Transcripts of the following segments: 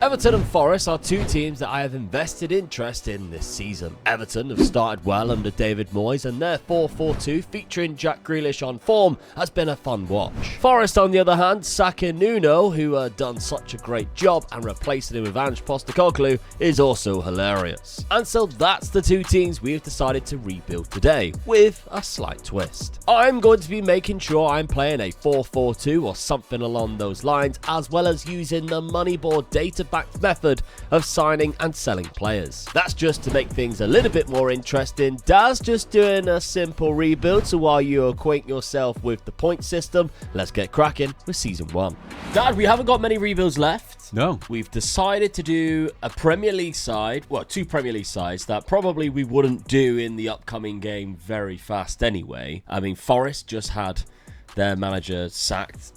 Everton and Forest are two teams that I have invested interest in this season. Everton have started well under David Moyes, and their 4-4-2 featuring Jack Grealish on form has been a fun watch. Forest, on the other hand, sacking Nuno, who done such a great job, and replacing him with Ange Postecoglou is also hilarious. And so that's the two teams we have decided to rebuild today, with a slight twist. I'm going to be making sure I'm playing a 4-4-2 or something along those lines, as well as using the Moneyball data-backed method of signing and selling players. That's just to make things a little bit more interesting. Daz just doing a simple rebuild, so while you acquaint yourself with the point system, let's get cracking with Season 1. Dad, we haven't got many rebuilds left. No. We've decided to do a Premier League side, well, two Premier League sides that probably we wouldn't do in the upcoming game very fast anyway. I mean, Forest just had their manager sacked,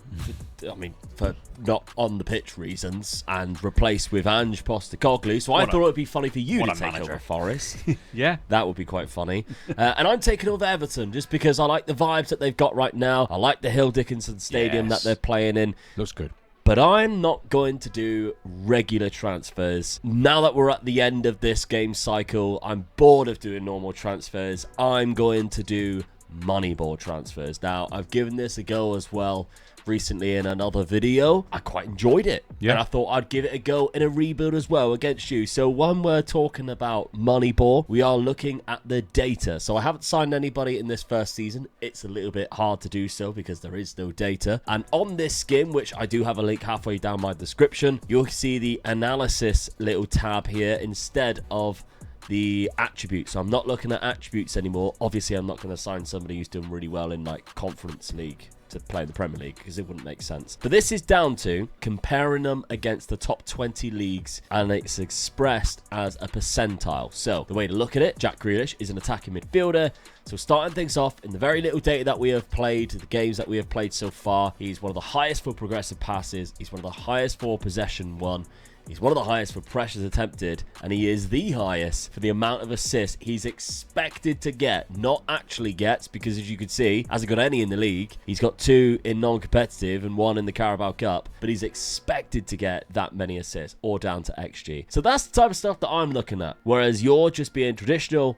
for not on the pitch reasons, and replaced with Ange Postecoglou. So I thought it would be funny for you to take over Forest. Yeah. That would be quite funny. And I'm taking over Everton just because I like the vibes that they've got right now. I like the Hill Dickinson Stadium that they're playing in. Looks good. But I'm not going to do regular transfers. Now that we're at the end of this game cycle, I'm bored of doing normal transfers. I'm going to do Moneyball transfers. Now, I've given this a go as well recently in another video. I quite enjoyed it. Yeah. And I thought I'd give it a go in a rebuild as well against you. So when we're talking about Moneyball, we are looking at the data. So I haven't signed anybody in this first season. It's a little bit hard to do so because there is no data. And on this skin, which I do have a link halfway down my description, you'll see the analysis little tab here instead of the attributes. So I'm not looking at attributes anymore. Obviously, I'm not going to sign somebody who's doing really well in like Conference League to play in the Premier League because it wouldn't make sense. But this is down to comparing them against the top 20 leagues, and it's expressed as a percentile. So the way to look at it, Jack Grealish is an attacking midfielder. So starting things off, in the very little data that we have played, the games that we have played so far, he's one of the highest for progressive passes. He's one of the highest for possession won. He's one of the highest for pressures attempted, and he is the highest for the amount of assists he's expected to get, not actually gets, because as you can see, hasn't got any in the league. He's got 2 in non-competitive and 1 in the Carabao Cup, but he's expected to get that many assists, or down to XG. So that's the type of stuff that I'm looking at, whereas you're just being traditional,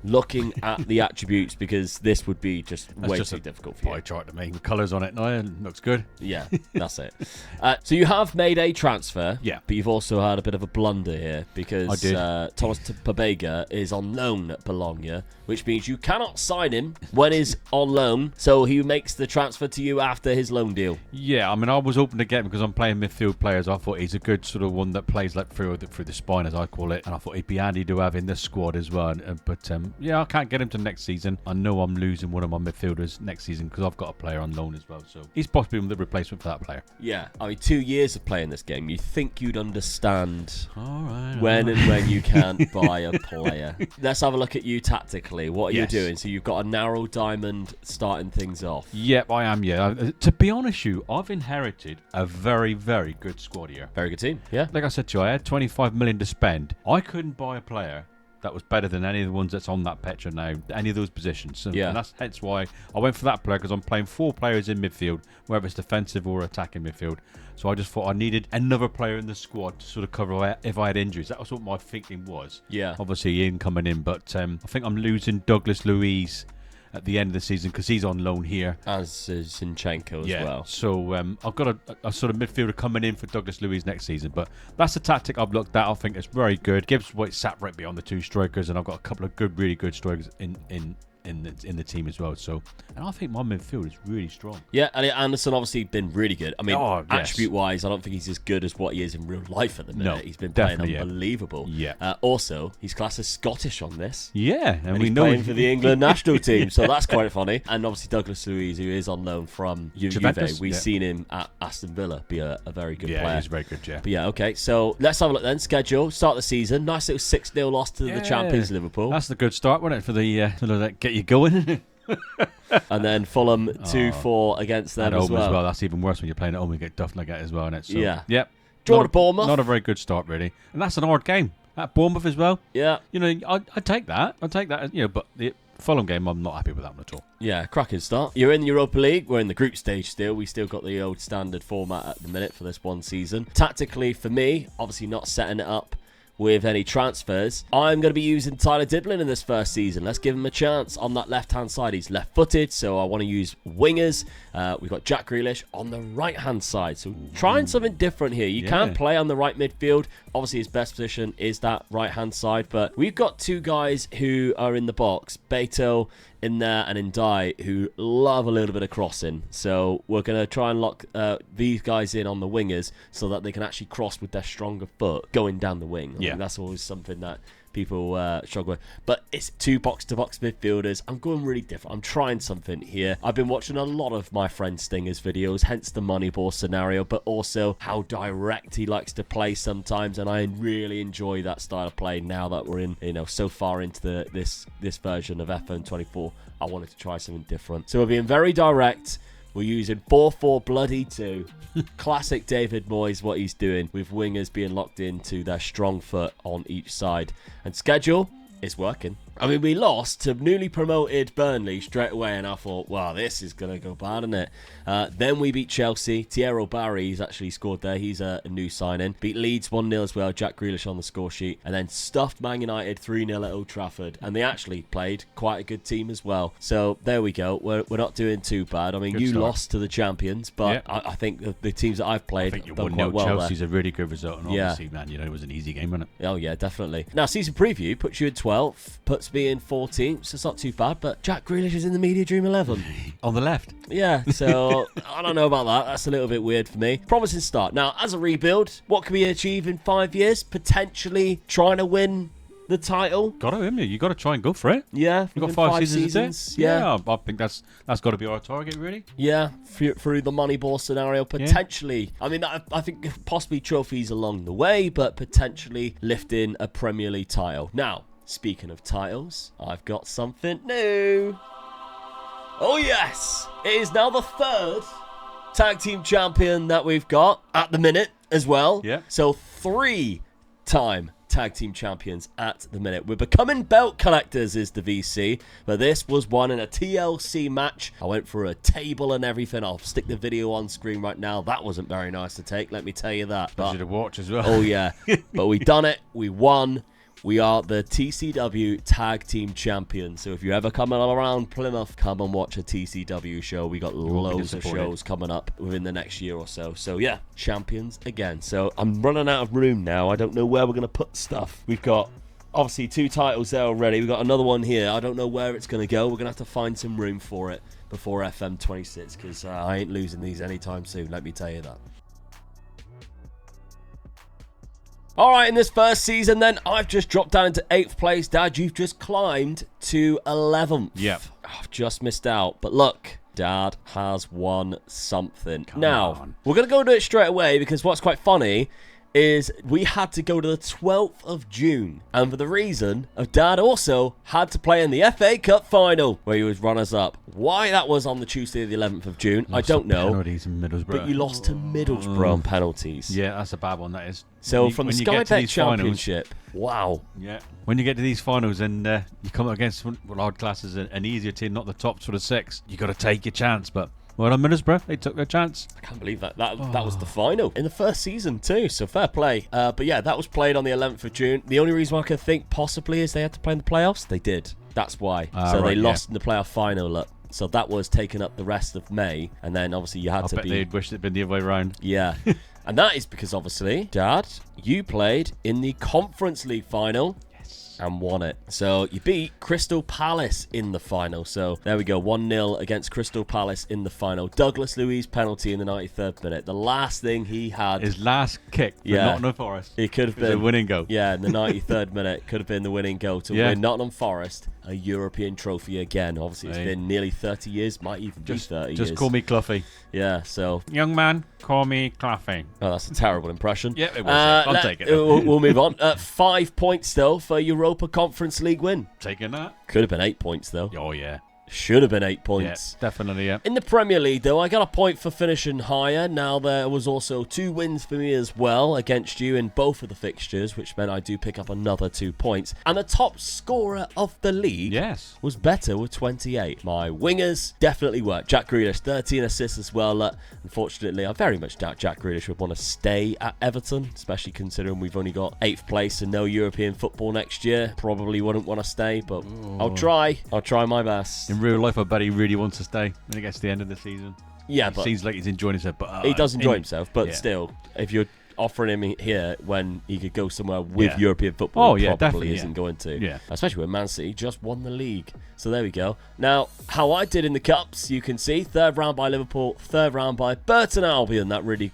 looking at the attributes, because this would be just way too difficult for you. Pie chart to me with colours on it now, and looks good. Yeah, that's it. So you have made a transfer, but you've also had a bit of a blunder here because Thomas Pobega is on loan at Bologna, which means you cannot sign him when he's on loan, so he makes the transfer to you after his loan deal. Yeah, I mean, I was hoping to get him because I'm playing midfield players. I thought he's a good sort of one that plays like through the spine, as I call it, and I thought he'd be handy to have in this squad as well. But I can't get him to next season. I know I'm losing one of my midfielders next season because I've got a player on loan as well, so he's possibly the replacement for that player. Yeah, I mean, 2 years of playing this game, you think you'd understand when you can't buy a player. Let's have a look at you tactically. What are you doing? So you've got a narrow diamond starting things off. Yep, I am, to be honest with you, I've inherited a very, very good squad here. Very good team, yeah. Like I said to you, I had 25 million to spend. I couldn't buy a player that was better than any of the ones that's on that picture now, any of those positions. So, and that's hence why I went for that player, because I'm playing 4 players in midfield, whether it's defensive or attacking midfield. So I just thought I needed another player in the squad to sort of cover if I had injuries. That was what my thinking was. Yeah. Obviously, Ian coming in, but I think I'm losing Douglas Luiz at the end of the season because he's on loan here. As is Zinchenko as well. So I've got a sort of midfielder coming in for Douglas Luiz next season. But that's the tactic I've looked at. I think it's very good. Gibbs White sat right beyond the 2 strikers, and I've got a couple of really good strikers in the team as well. So, and I think my midfield is really strong. Yeah, and Anderson obviously been really good. I mean, attribute-wise, I don't think he's as good as what he is in real life at the minute. No, he's been playing unbelievable. Yeah. Also, he's classed as Scottish on this. Yeah, and we know he's playing for the England national team, so that's quite funny. And obviously Douglas Luiz, who is on loan from Juve, we've seen him at Aston Villa be a very good player. Yeah, he's very good. Yeah. But yeah, okay. So let's have a look then. Schedule. Start the season. Nice little 6-0 loss to the champions Liverpool. That's the good start, wasn't it, for the get you going. And then Fulham 2-4 against them as well. That's even worse when you're playing at home and get duffed like that as well, isn't it? So, yep. Draw to Bournemouth. Not a very good start, really. And that's an hard game. At Bournemouth as well. Yeah. You know, I take that. I take that. You know, but Fulham game, I'm not happy with that one at all. Yeah, cracking start. You're in the Europa League. We're in the group stage still. We still got the old standard format at the minute for this one season. Tactically, for me, obviously not setting it up with any transfers. I'm going to be using Tyler Diblin in this first season. Let's give him a chance on that left-hand side. He's left-footed, so I want to use wingers. We've got Jack Grealish on the right-hand side. So trying something different here. You can play on the right midfield. Obviously, his best position is that right-hand side, but we've got two guys who are in the box. Beto in there and Ndai, who love a little bit of crossing. So we're going to try and lock these guys in on the wingers so that they can actually cross with their stronger foot going down the wing. I think that's always something that people struggle with. But it's two box-to-box midfielders. I'm going really different. I'm trying something here. I've been watching a lot of my friend Stinger's videos, hence the Moneyball scenario, but also how direct he likes to play sometimes, and I really enjoy that style of play now that we're in, so far into this version of FM24. I wanted to try something different. So we're being very direct. We're using 4-4-2. Classic David Moyes, what he's doing, with wingers being locked into their strong foot on each side. And schedule is working. I mean, we lost to newly promoted Burnley straight away, and I thought, wow, this is going to go bad, isn't it? Then we beat Chelsea. Thierry Barry's actually scored there. He's a new sign-in. Beat Leeds 1-0 as well. Jack Grealish on the score sheet. And then stuffed Man United 3-0 at Old Trafford. And they actually played quite a good team as well. So there we go. We're not doing too bad. I mean, good you start. Lost to the champions, but I think the teams that I've played have done quite well. Chelsea's a really good result, and obviously, Man United was an easy game, wasn't it? Oh, yeah, definitely. Now, season preview puts you in 12th, puts me in 14th, so it's not too bad, but Jack Grealish is in the Media Dream 11. On the left. Yeah, so I don't know about that. That's a little bit weird for me. Promising start. Now, as a rebuild, what can we achieve in 5 years? Potentially trying to win the title. Got to, haven't you? You got to try and go for it. Yeah, you got 5 seasons. Yeah, I think that's got to be our target, really. Yeah, through the Moneyball scenario, potentially. Yeah. I mean, I think possibly trophies along the way, but potentially lifting a Premier League title. Now, speaking of titles, I've got something new. Oh yes, it is now the third tag team champion that we've got at the minute as well. Yeah. So 3-time tag team champions at the minute. We're becoming belt collectors is the VC, but this was won in a TLC match. I went for a table and everything. I'll stick the video on screen right now. That wasn't very nice to take, let me tell you that. But you should watch as well. Oh yeah, but we done it. We won. We are the TCW Tag Team Champions. So if you're ever coming around Plymouth, come and watch a TCW show. We got loads of shows coming up within the next year or so. So yeah, champions again. So I'm running out of room now. I don't know where we're going to put stuff. We've got obviously 2 titles there already. We've got another one here. I don't know where it's going to go. We're going to have to find some room for it before FM26 because I ain't losing these anytime soon. Let me tell you that. All right, in this first season, then, I've just dropped down into 8th place. Dad, you've just climbed to 11th. Yep. I've just missed out. But look, Dad has won something. Now, we're going to go to it straight away because what's quite funny is we had to go to the 12th of June. And for the reason of Dad also had to play in the FA Cup final where he was runners-up. Why that was on the Tuesday the 11th of June, I don't know. Penalties in Middlesbrough. But you lost to Middlesbrough on penalties. Yeah, that's a bad one, that is. So from the Sky Bet Championship, wow. Yeah. When you get to these finals and you come up against what I'd class as an easier team, not the top sort of 6, you got to take your chance, but... Well on Middlesbrough, they took their chance. I can't believe that. That was the final in the first season too, so fair play. But yeah, that was played on the 11th of June. The only reason I could think possibly is they had to play in the playoffs. They did. That's why. So they lost in the playoff final. Look. So that was taken up the rest of May, and then obviously you had to be... they'd wished it'd been the other way around. Yeah. And that is because obviously, Dad, you played in the Conference League final. And won it. So you beat Crystal Palace in the final. So there we go, 1-0 against Crystal Palace in the final. Douglas Luiz penalty in the 93rd minute. The last thing he had, his last kick for Nottingham Forest. It could have been the winning goal. Yeah, in the 93rd minute could have been the winning goal to win Nottingham Forest a European trophy again. Obviously it's been nearly 30 years, might even be 30 years. Just call me Cluffy. Yeah, so young man, call me Cluffy. Oh, that's a terrible impression. Yeah, it was. I'll take it. We'll move on. 5 points though for Europa Conference League win. Taking that. Could have been 8 points though. Oh yeah. Should have been 8 points. Yeah, definitely, yeah. In the Premier League, though, I got a point for finishing higher. Now, there was also 2 wins for me as well against you in both of the fixtures, which meant I do pick up another 2 points. And the top scorer of the league was better with 28. My wingers definitely worked. Jack Grealish, 13 assists as well. Unfortunately, I very much doubt Jack Grealish would want to stay at Everton, especially considering we've only got 8th place and no European football next year. Probably wouldn't want to stay, but I'll try. I'll try my best. In real life, I bet he really wants to stay when it gets to the end of the season. Yeah, but seems like he's enjoying himself. But he does enjoy himself, but still, if you're offering him here when he could go somewhere with European football, he probably isn't going to. Yeah. Especially when Man City just won the league. So there we go. Now, how I did in the Cups, you can see 3rd round by Liverpool, 3rd round by Burton Albion, that really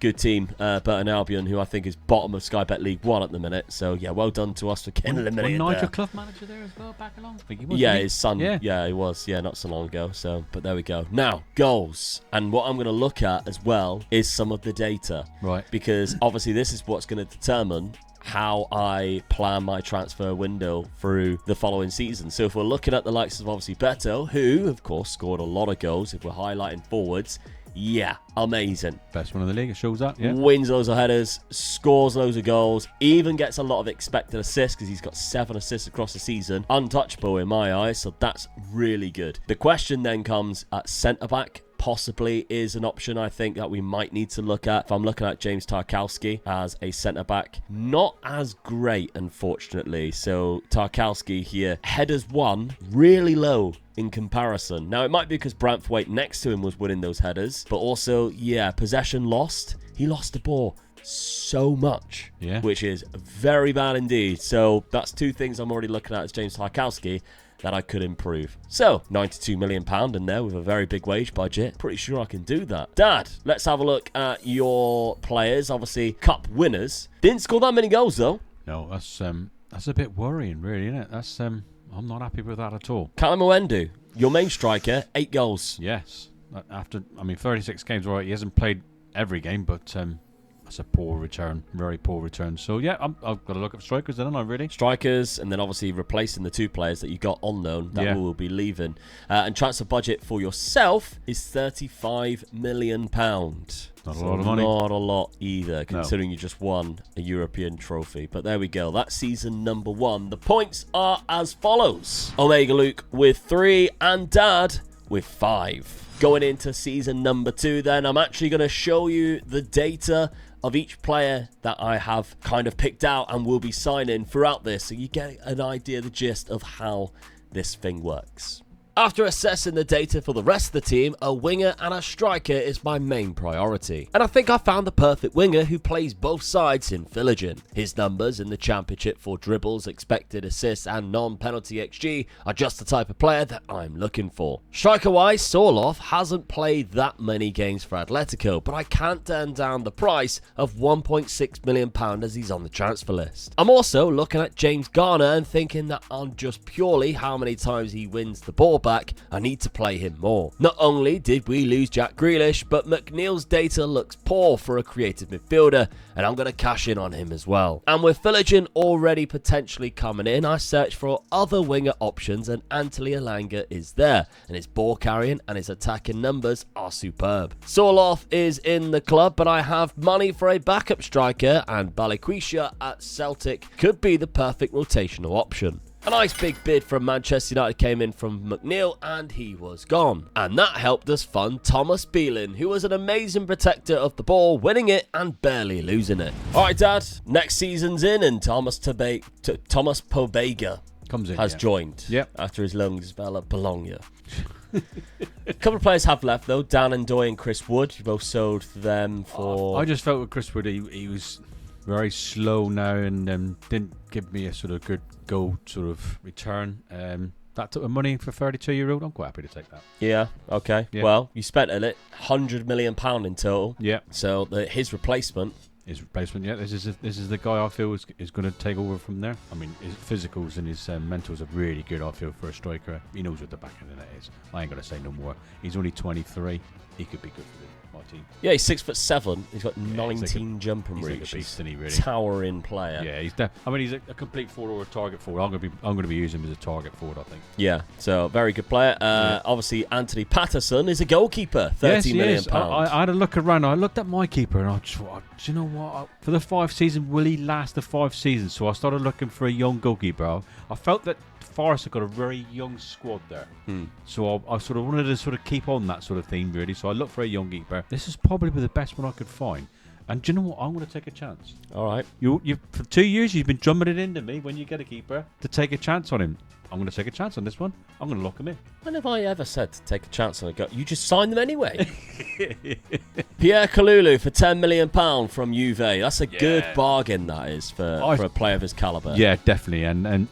good team, Burton Albion, who I think is bottom of Sky Bet League 1 at the minute. So, yeah, well done to us for getting eliminated Was Nigel there. Clough manager there as well back along? I think he was, his son. Yeah, he was. Yeah, not so long ago. So, but there we go. Now, goals. And what I'm going to look at as well is some of the data. Right. Because obviously this is what's going to determine how I plan my transfer window through the following season. So if we're looking at the likes of obviously Beto, who, of course, scored a lot of goals, if we're highlighting forwards, yeah, amazing. Best one in the league, it shows that, yeah. Wins loads of headers, scores loads of goals, even gets a lot of expected assists because he's got 7 assists across the season. Untouchable in my eyes, so that's really good. The question then comes at centre-back. Possibly is an option I think that we might need to look at. If I'm looking at James Tarkowski as a centre-back, not as great, unfortunately. So Tarkowski here, headers won, really low in comparison. Now, it might be because Branthwaite next to him was winning those headers, but also, yeah, possession lost. He lost the ball so much, which is very bad indeed. So that's 2 things I'm already looking at as James Tarkowski that I could improve. So, £92 million in there with a very big wage budget. Pretty sure I can do that. Dad, let's have a look at your players. Obviously, cup winners. Didn't score that many goals, though. No, that's a bit worrying, really, isn't it? That's I'm not happy with that at all. Callum Owendu, your main striker, 8 goals. Yes. 36 games, right? He hasn't played every game, but that's a poor return, very poor return. So, yeah, I've got to look at strikers, then, haven't I, really? Strikers, and then obviously replacing the 2 players that you got on loan that will be leaving. And transfer budget for yourself is £35 million. Not a lot of money. Not a lot either, considering you just won a European trophy. But there we go. That's season number 1. The points are as follows. Omega Luke with 3 and Dad with 5. Going into season number 2 then, I'm actually going to show you the data of each player that I have kind of picked out and will be signing throughout this, so you get an idea, the gist of how this thing works. After assessing the data for the rest of the team, a winger and a striker is my main priority. And I think I found the perfect winger who plays both sides in Philogene. His numbers in the championship for dribbles, expected assists and non-penalty XG are just the type of player that I'm looking for. Striker-wise, Sorloth hasn't played that many games for Atletico, but I can't turn down the price of £1.6 million as he's on the transfer list. I'm also looking at James Garner and thinking that on just purely how many times he wins the ball back, I need to play him more. Not only did we lose Jack Grealish, but McNeil's data looks poor for a creative midfielder, and I'm going to cash in on him as well. And with Philogene already potentially coming in, I searched for other winger options, and Anthony Elanga is there, and his ball carrying and his attacking numbers are superb. Sorloth is in the club, but I have money for a backup striker, and Balikwisha at Celtic could be the perfect rotational option. A nice big bid from Manchester United came in from McNeil and he was gone. And that helped us fund Thomas Beelin, who was an amazing protector of the ball, winning it and barely losing it. Alright Dad, next season's in and Thomas Pobega has joined after his loan spell at Bologna. A couple of players have left though, Dan and Doy and Chris Wood. You both sold them for... I just felt with Chris Wood, he was very slow now and didn't give me a sort of good goal sort of return. That took the money for €32. I'm quite happy to take that. Yeah, okay. Yeah. Well, you spent on it £100 million in total. Yeah. So his replacement. Yeah. This is the guy I feel is going to take over from there. I mean, his physicals and his mentals are really good, I feel, for a striker. He knows what the back end of that is. I ain't going to say no more. He's only 23. He could be good for team. Yeah, he's 6'7". He's got Yeah, 19 jumping He's reach. like a beast, isn't he, really? Towering player. Yeah, he's a complete forward or a target forward. I'm going to be using him as a target forward, I think. Yeah, so very good player. Obviously, Anthony Patterson is a goalkeeper. £30 million. I had a look around. I looked at my keeper and I just thought, do you know what? For the 5 seasons, will he last the 5 seasons? So I started looking for a young goalkeeper. I felt that Forest have got a very young squad there. So I sort of wanted to sort of keep on that sort of theme, really. So I looked for a young keeper. This is probably the best one I could find. And do you know what? I'm going to take a chance. All right. You for 2 years, you've been drumming it into me when you get a keeper to take a chance on him. I'm going to take a chance on this one. I'm going to lock him in. When have I ever said to take a chance on a guy? You just signed them anyway. Pierre Kalulu for £10 million from Juve. That's a good bargain, that is, for a player of his calibre. Yeah, definitely. And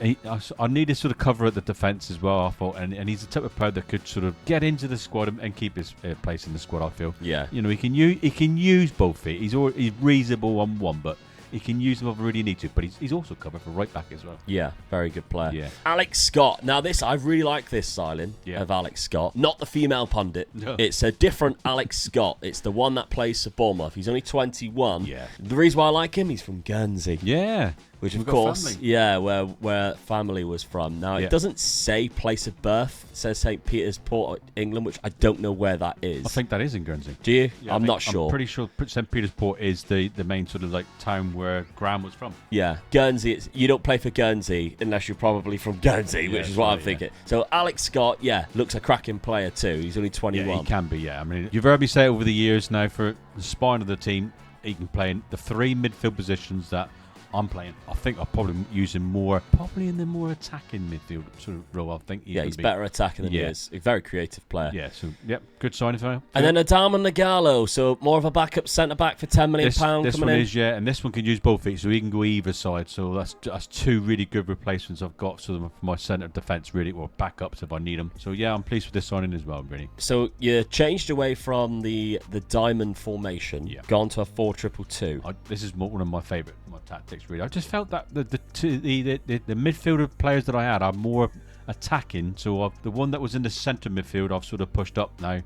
I need to sort of cover at the defence as well, I thought. And he's the type of player that could sort of get into the squad and keep his place in the squad, I feel. Yeah. You know, he can use both feet. He's reasonable on one, but he can use them if we really need to, but he's also covered for right back as well. Yeah, very good player. Yeah. Alex Scott. Now I really like this signing of Alex Scott. Not the female pundit. No. It's a different Alex Scott. It's the one that plays for Bournemouth. He's only 21. Yeah. The reason why I like him, he's from Guernsey. Yeah. Which, We've of got course, family. where family was from. Now, it doesn't say place of birth. It says St. Peter's Port, England, which I don't know where that is. I think that is in Guernsey. Do you? Yeah, I'm not sure. I'm pretty sure St. Peter's Port is the main sort of like town where Graham was from. Yeah, Guernsey. You don't play for Guernsey unless you're probably from Guernsey, which is what I'm thinking. So Alex Scott, looks a cracking player too. He's only 21. Yeah, he can be, yeah. I mean, you've heard me say over the years now, for the spine of the team, he can play in the 3 midfield positions that I'm playing. I think I'll probably use him probably in the more attacking midfield sort of role. I think he's better attacking than he is. A very creative player. Yeah, so, good sign for him. And then Adama Nagalo, so more of a backup centre-back for £10 million this coming one in. is, and this one can use both feet, so he can go either side. So that's 2 really good replacements I've got for my centre defence, really, or backups if I need them. So, I'm pleased with this signing as well, really. So you changed away from the diamond formation, gone to a 4-2-2-2. This is one of my favourite tactics, really. I just felt that the midfielder players that I had are more attacking. So the one that was in the centre midfield, I've sort of pushed up now.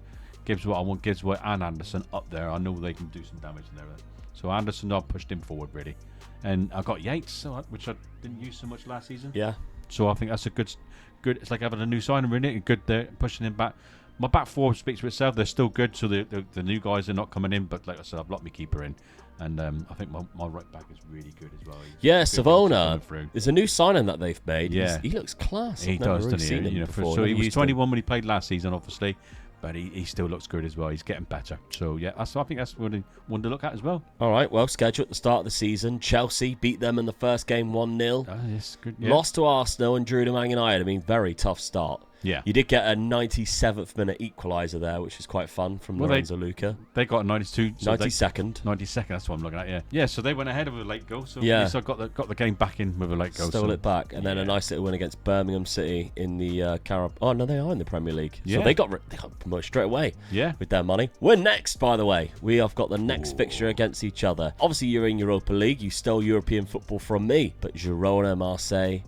Gives what I want, gives what, and Anderson up there. I know they can do some damage in there. So Anderson, I've pushed him forward, really. And I got Yates, which I didn't use so much last season. Yeah. So I think that's a good. It's like having a new signing, really. Good there, pushing him back. My back four speaks for itself. They're still good, so the new guys are not coming in. But like I said, I've locked my keeper in. And I think my right back is really good as well. Savona. There's a new signing that they've made. Yeah. He looks class. He does, doesn't he? So he was 21 when he played last season, obviously. But he still looks good as well. He's getting better. So, I think that's one to look at as well. All right, well, schedule at the start of the season. Chelsea beat them in the first game 1-0. Yes, good. Yeah. Lost to Arsenal and drew to Man United. I mean, very tough start. Yeah. You did get a 97th minute equaliser there, which is quite fun from Lorenzo Luca. They got a 92. So 92nd. 92nd, that's what I'm looking at, yeah. So they went ahead with a late goal. So I got the game back in with a late goal. Stole it back. And then a nice little win against Birmingham City in the Oh, no, they are in the Premier League. So they got promoted straight away with their money. We're next, by the way. We have got the next fixture against each other. Obviously, you're in Europa League. You stole European football from me. But Girona, Marseille,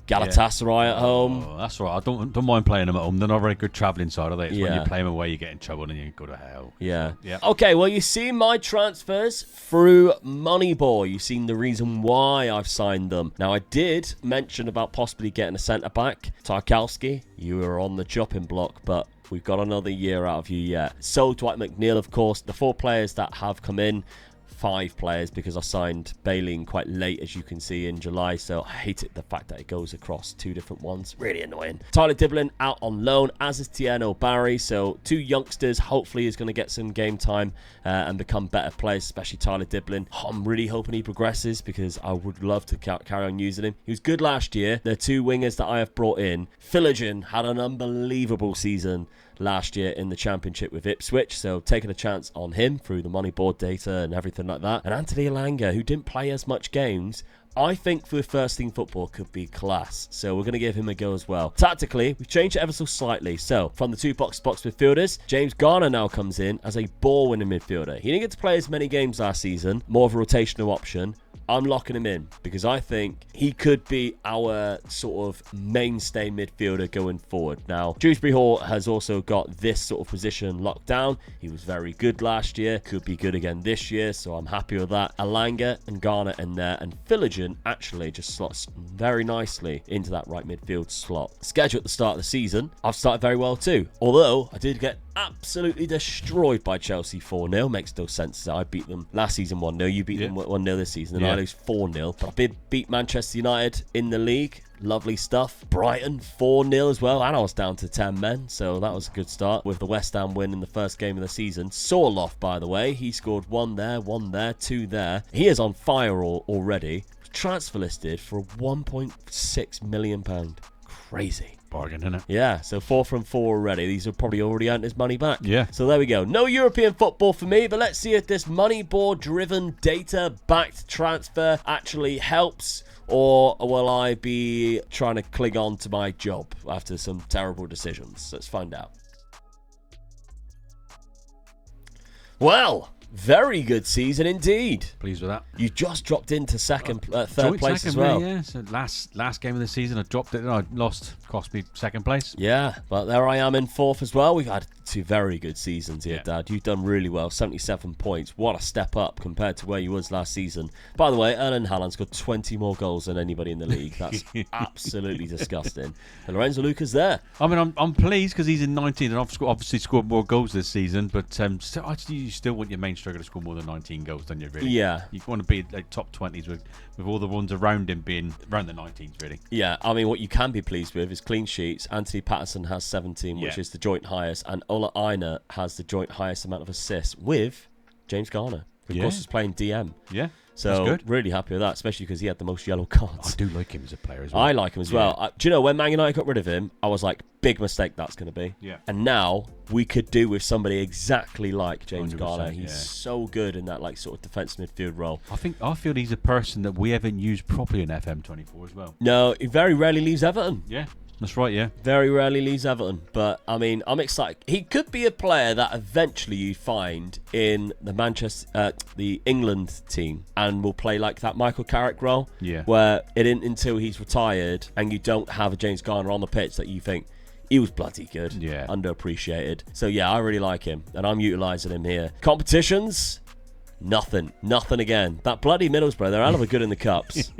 Galatasaray at home. Oh, that's right. I don't mind playing them at home. They're not a very good travelling side, are they? It's when you play them away, you get in trouble and you go to hell. Yeah. Okay, well, you've seen my transfers through Moneyball. You've seen the reason why I've signed them. Now, I did mention about possibly getting a centre-back. Tarkowski, you were on the chopping block, but we've got another year out of you yet. So, Dwight McNeil, of course. The 4 players that have come in. 5 players because I signed Bailey quite late, as you can see, in July. So I hate it, the fact that it goes across 2 different ones. Really annoying. Tyler Diblin out on loan, as is Tieno Barry. So 2 youngsters, hopefully is going to get some game time and become better players, especially Tyler Diblin. I'm really hoping he progresses because I would love to carry on using him. He was good last year. The 2 wingers that I have brought in. Philogene had an unbelievable season last year in the Championship with Ipswich, so taking a chance on him through the Moneyball data and everything like that. And Anthony Elanga, who didn't play as much games, I think for first team football could be class, so we're going to give him a go as well. Tactically, we've changed it ever so slightly. So from the 2 box-to-box midfielders, James Garner now comes in as a ball-winning midfielder. He didn't get to play as many games last season, more of a rotational option, I'm locking him in because I think he could be our sort of mainstay midfielder going forward. Now, Dewsbury Hall has also got this sort of position locked down. He was very good last year, could be good again this year, so I'm happy with that. Alanga and Garner in there, and Philligan actually just slots very nicely into that right midfield slot. Schedule at the start of the season, I've started very well too, although I did get absolutely destroyed by Chelsea 4-0. Makes no sense. I beat them last season 1-0. You beat them 1-0 this season, and I lose 4-0. But I did beat Manchester United in the league. Lovely stuff. Brighton 4-0 as well, and I was down to 10 men, so that was a good start with the West Ham win in the first game of the season. Sorloth, by the way, he scored 1 there, 2 there. He is on fire already. Transfer listed for £1.6 million. Crazy. Bargain, isn't it? Yeah, so 4 from 4 already. These have probably already earned his money back. Yeah. So there we go. No European football for me, but let's see if this Moneyball-driven, data-backed transfer actually helps, or will I be trying to cling on to my job after some terrible decisions? Let's find out. Well, very good season indeed. Pleased with that. You just dropped into third Joint place second, as well. really, yeah. So last game of the season, I dropped it and I lost. Cost me second place. Yeah, but there I am in 4th as well. We've had 2 very good seasons here, Yeah. Dad. You've done really well. 77 points. What a step up compared to where you was last season. By the way, Erling Haaland's got 20 more goals than anybody in the league. That's absolutely disgusting. And Lorenzo Luca's there. I mean, I'm pleased because he's in 19 and I've obviously scored more goals this season. But you still want your main striker to score more than 19 goals, don't you? Really? Yeah. You want to be like top 20s with all the ones around him being around the 19s, really. Yeah, I mean, what you can be pleased with is clean sheets. Anthony Patterson has 17, which is the joint highest, and Ola Aina has the joint highest amount of assists with James Garner, who of course is playing DM. Yeah. So That's good. Really happy with that, especially because he had the most yellow cards. I do like him as a player as well. I like him as well. Do you know, when Man United got rid of him, I was like, big mistake that's going to be. Yeah. And now we could do with somebody exactly like James Garner. He's yeah. so good in that like sort of defensive midfield role. I feel he's a person that we haven't used properly in FM24 as well. No, he very rarely leaves Everton. Yeah. That's right, yeah. Very rarely leaves Everton. But, I mean, I'm excited. He could be a player that eventually you find in the England team and will play like that Michael Carrick role. Yeah. Where it isn't until he's retired and you don't have a James Garner on the pitch that you think, he was bloody good. Yeah. Underappreciated. So, yeah, I really like him. And I'm utilising him here. Competitions? Nothing again. That bloody Middlesbrough, they're hell of a good in the cups.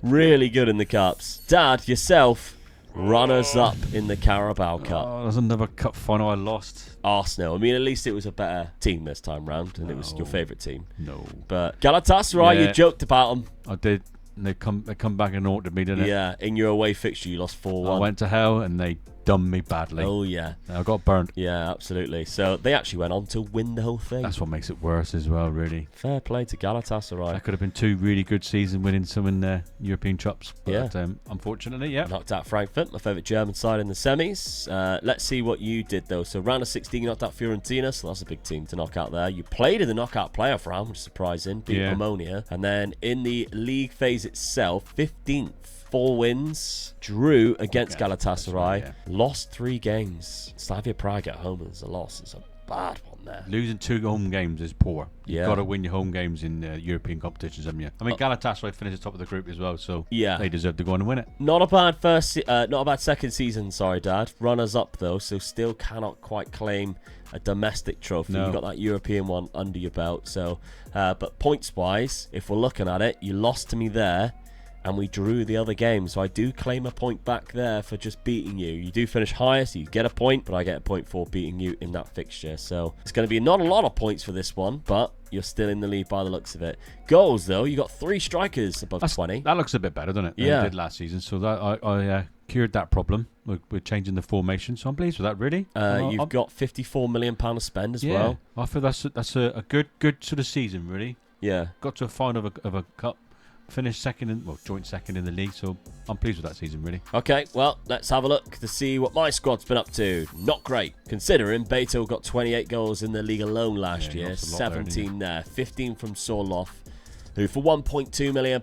Really good in the cups. Dad, yourself... runners-up in the Carabao Cup. Oh, there's another cup final I lost. Arsenal. I mean, at least it was a better team this time round, and it was your favourite team. No. But Galatasaray, you joked about them. I did. And they come back and altered me, didn't it? Yeah, in your away fixture, you lost 4-1. I went to hell and they dumbed me badly. Oh, yeah. I got burnt. Yeah, absolutely. So they actually went on to win the whole thing. That's what makes it worse as well, really. Fair play to Galatasaray. That could have been 2 really good seasons winning some in the European Cups. But, Yeah. Unfortunately, yeah. Knocked out Frankfurt, my favourite German side in the semis. Let's see what you did, though. So round of 16, you knocked out Fiorentina, so that's a big team to knock out there. You played in the knockout playoff round, which is surprising, beat Ammonia. And then in the league phase itself, 15th. 4 wins, drew against Galatasaray, lost 3 games. Slavia Prague at home is a loss. It's a bad one there. Losing 2 home games is poor. You've Yeah. got to win your home games in European competitions, haven't you? I mean, Galatasaray finished top of the group as well, so they deserve to go on and win it. Not a bad second season, sorry, Dad. Runners up though, so still cannot quite claim a domestic trophy. No. You got that European one under your belt. So, but points wise, if we're looking at it, you lost to me there. And we drew the other game, so I do claim a point back there for just beating you. You do finish highest, you get a point, but I get a point for beating you in that fixture. So it's going to be not a lot of points for this one, but you're still in the lead by the looks of it. Goals, though, you got 3 strikers above 20. That looks a bit better, doesn't it? Than Yeah. it did last season. So that I cured that problem. We're changing the formation, so I'm pleased with that, really. You've got £54 million to spend as well. I feel that's a good sort of season, really. Yeah. Got to a final of a cup. Finished joint second in the league, so I'm pleased with that season, really. Okay, well, let's have a look to see what my squad's been up to. Not great, considering Beto got 28 goals in the league alone last year, lost a lot 17 there, 15 from Sorloth, who for £1.2 million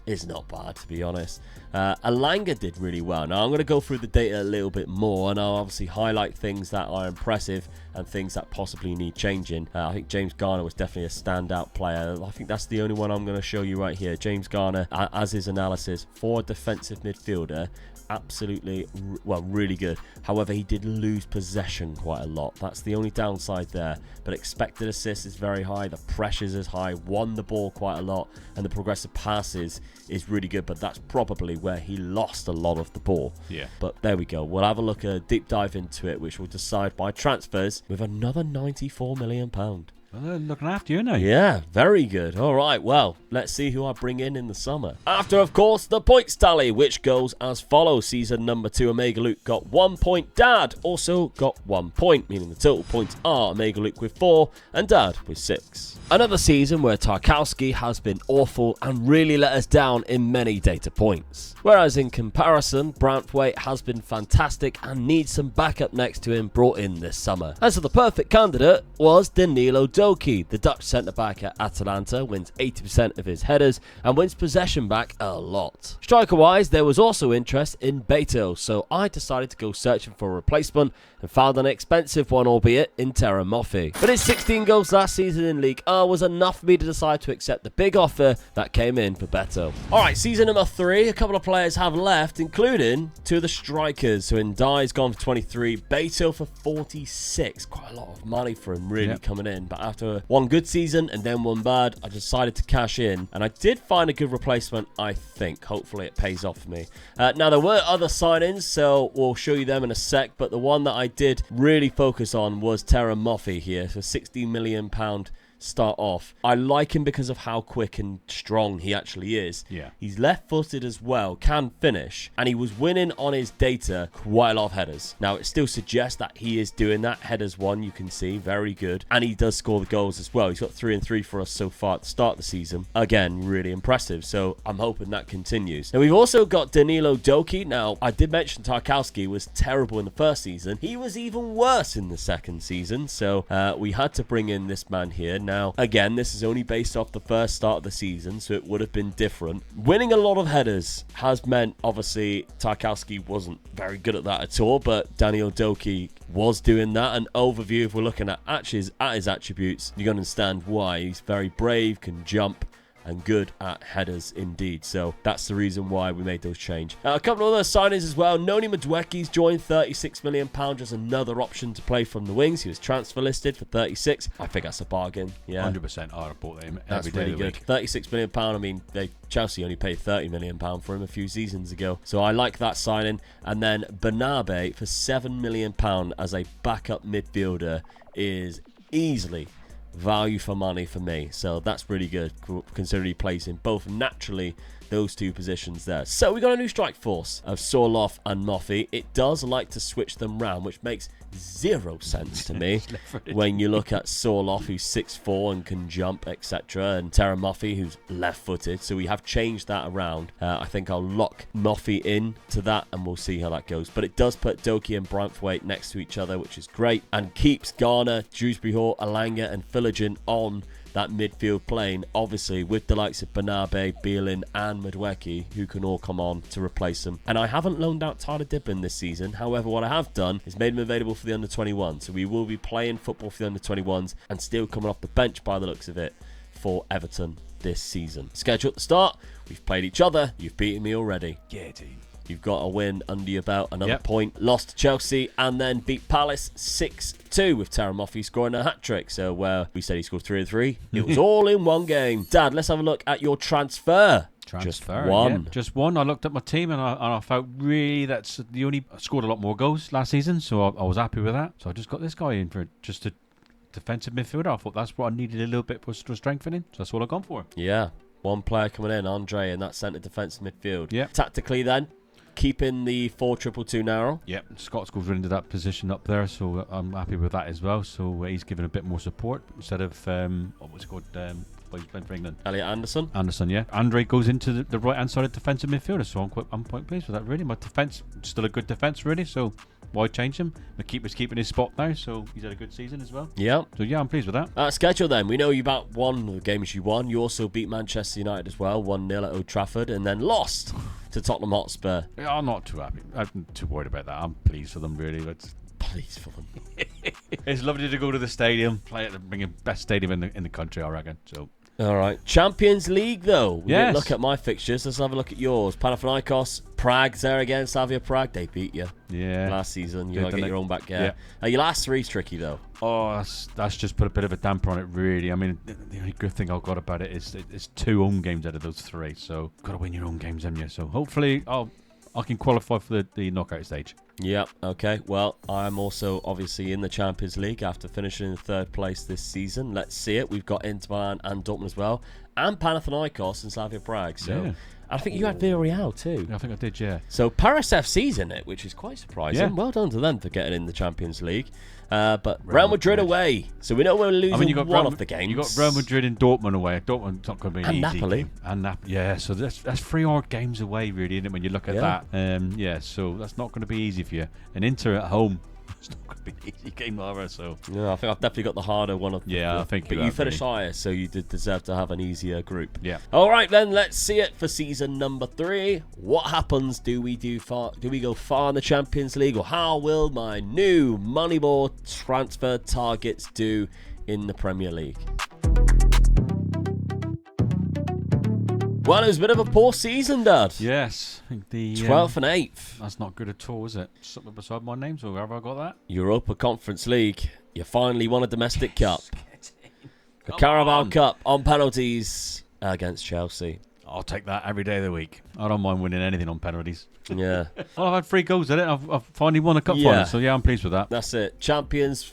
is not bad, to be honest. Alanga did really well. Now, I'm going to go through the data a little bit more, and I'll obviously highlight things that are impressive and things that possibly need changing. I think James Garner was definitely a standout player. I think that's the only one I'm going to show you right here. James Garner, as his analysis, for a defensive midfielder, absolutely, well, really good. However, he did lose possession quite a lot. That's the only downside there. But expected assists is very high. The pressures is high. Won the ball quite a lot. And the progressive passes is really good. But that's probably where he lost a lot of the ball. Yeah. But there we go. We'll have a look at a deep dive into it, which will decide by transfers with another £94 million. Well, they're looking after you, aren't they? Yeah, very good. All right, well, let's see who I bring in the summer. After, of course, the points tally, which goes as follows. Season number 2, Omega Luke got 1 point. Dad also got 1 point, meaning the total points are Omega Luke with 4 and Dad with 6. Another season where Tarkowski has been awful and really let us down in many data points. Whereas in comparison, Branthwaite has been fantastic and needs some backup next to him brought in this summer. As for the perfect candidate was Danilo Doki. The Dutch centre-back at Atalanta wins 80% of his headers and wins possession back a lot. Striker-wise, there was also interest in Beto, so I decided to go searching for a replacement and found an expensive one, albeit in Terra Moffi. But his 16 goals last season in League R was enough for me to decide to accept the big offer that came in for Beto. Alright, season number 3, a couple of players have left, including 2 of the strikers. So Ndai's gone for 23, Beto for 46. Quite a lot of money for him really coming in. But after one good season and then one bad, I decided to cash in. And I did find a good replacement, I think. Hopefully it pays off for me. Now, there were other signings, so we'll show you them in a sec. But the one that I did really focus on was Terra Moffi here. So £60 million start off. I like him because of how quick and strong he actually is. Yeah. He's left-footed as well, can finish, and he was winning on his data quite a lot of headers. Now, it still suggests that he is doing that. Headers 1, you can see, very good. And he does score the goals as well. He's got 3 and 3 for us so far at the start of the season. Again, really impressive. So I'm hoping that continues. Now, we've also got Danilo Doki. Now, I did mention Tarkowski was terrible in the first season. He was even worse in the second season. So we had to bring in this man here. Now, again, this is only based off the first start of the season, so it would have been different. Winning a lot of headers has meant, obviously, Tarkowski wasn't very good at that at all, but Daniel Doki was doing that. An overview, if we're looking at his attributes, you can understand why. He's very brave, can jump, and good at headers indeed. So that's the reason why we made those change. A couple of other signings as well. Noni Madueke's joined, £36 million, just another option to play from the wings. He was transfer listed for 36. I think that's a bargain. Yeah, 100%. I'd have bought him that's every day really of the good. week. £36 million. I mean, Chelsea only paid £30 million for him a few seasons ago. So I like that signing. And then Bernabe for £7 million as a backup midfielder is easily value for money for me. So that's really good, considering he plays in both naturally those two positions there. So we got a new strike force of Sorloth and Moffi. It does like to switch them round, which makes zero sense to me when you look at Sorloth, who's 6'4" and can jump, etc., and Terra Moffi, who's left-footed. So we have changed that around. I think I'll lock Moffi in to that, and we'll see how that goes. But it does put Doki and Branthwaite next to each other, which is great, and keeps Garner, Dewsbury Hall, Alanga, and Philogene on that midfield plane, obviously with the likes of Bernabe, Bielin and Madueke, who can all come on to replace them. And I haven't loaned out Tyler Dibbin this season. However, what I have done is made him available for the under-21. So we will be playing football for the under-21s and still coming off the bench by the looks of it for Everton this season. Schedule at the start, we've played each other, you've beaten me already. Yeah, team. You've got a win under your belt, another point. Lost to Chelsea and then beat Palace 6-2 with Terra Moffi scoring a hat-trick. So where we said he scored 3 and 3, it was all in one game. Dad, let's have a look at your transfer. Just one. Yeah, just one. I looked at my team and I felt really that's the only scored a lot more goals last season, so I was happy with that. So I just got this guy in for just a defensive midfielder. I thought that's what I needed a little bit for strengthening. So that's all I've gone for. Yeah, one player coming in, Andre, in that centre defensive midfield. Yeah. Tactically then, keeping the 4-2-2 narrow. Yeah, Scott's goes into that position up there, so I'm happy with that as well. So he's given a bit more support instead of what was it called? He's playing for England. Elliot Anderson. Anderson, yeah. Andre goes into the right hand side of defensive midfielder, so I'm quite pleased with that. Really, my defence still a good defence, really. So Why change him? The keeper's keeping his spot now, so he's had a good season as well. Yeah. So yeah, I'm pleased with that. Schedule then. We know you about one of the games you won. You also beat Manchester United as well, 1-0 at Old Trafford, and then lost to Tottenham Hotspur. Yeah, I'm not too happy. I'm not too worried about that. I'm pleased for them, really. Pleased for them. It's lovely to go to the stadium, play at the best stadium in the country, I reckon. So. All right. Champions League, though. We didn't Yes. look at my fixtures. Let's have a look at yours. Panathinaikos, Prague's there again. Slavia Prague, they beat you Yeah. last season. You Yeah, got to get didn't your they? own back Yeah. Your last three's tricky, though. Oh, that's just put a bit of a damper on it, really. I mean, the only good thing I've got about it is it's 2 home games out of those 3, so got to win your own games, haven't you? So hopefully I can qualify for the knockout stage. Yeah, okay. Well, I'm also obviously in the Champions League after finishing in 3rd place this season. Let's see it. We've got Inter Milan and Dortmund as well, and Panathinaikos and Slavia Prague. So Yeah. I think you had Villarreal too. I think I did, yeah. So Paris FC's in it, which is quite surprising. Yeah. Well done to them for getting in the Champions League. But Real Madrid away. So we know we're losing one of the games. You got Real Madrid and Dortmund away. Dortmund's not going to be an And easy Napoli. game. And Napoli. Yeah, so that's 3 hard games away, really, isn't it, when you look at that? Yeah, so that's not going to be easy for you. And Inter at home, it's not going to be an easy game either, so. Yeah, I think I've definitely got the harder one of the. Yeah, I think But you you have, finished really. higher, so you did deserve to have an easier group. Yeah. All right, then let's see it for season number 3. What happens? Do we go far in the Champions League, or how will my new Moneyball transfer targets do in the Premier League? Well, it was a bit of a poor season, Dad. Yes. I think the 12th and 8th. That's not good at all, is it? Something beside my name, so wherever I got that. Europa Conference League. You finally won a domestic cup. The Come Carabao on. Cup on penalties against Chelsea. I'll take that every day of the week. I don't mind winning anything on penalties. Yeah, Well, I've had 3 goals at it. I've finally won a cup Yeah. final, so yeah, I'm pleased with that. that's it. Champions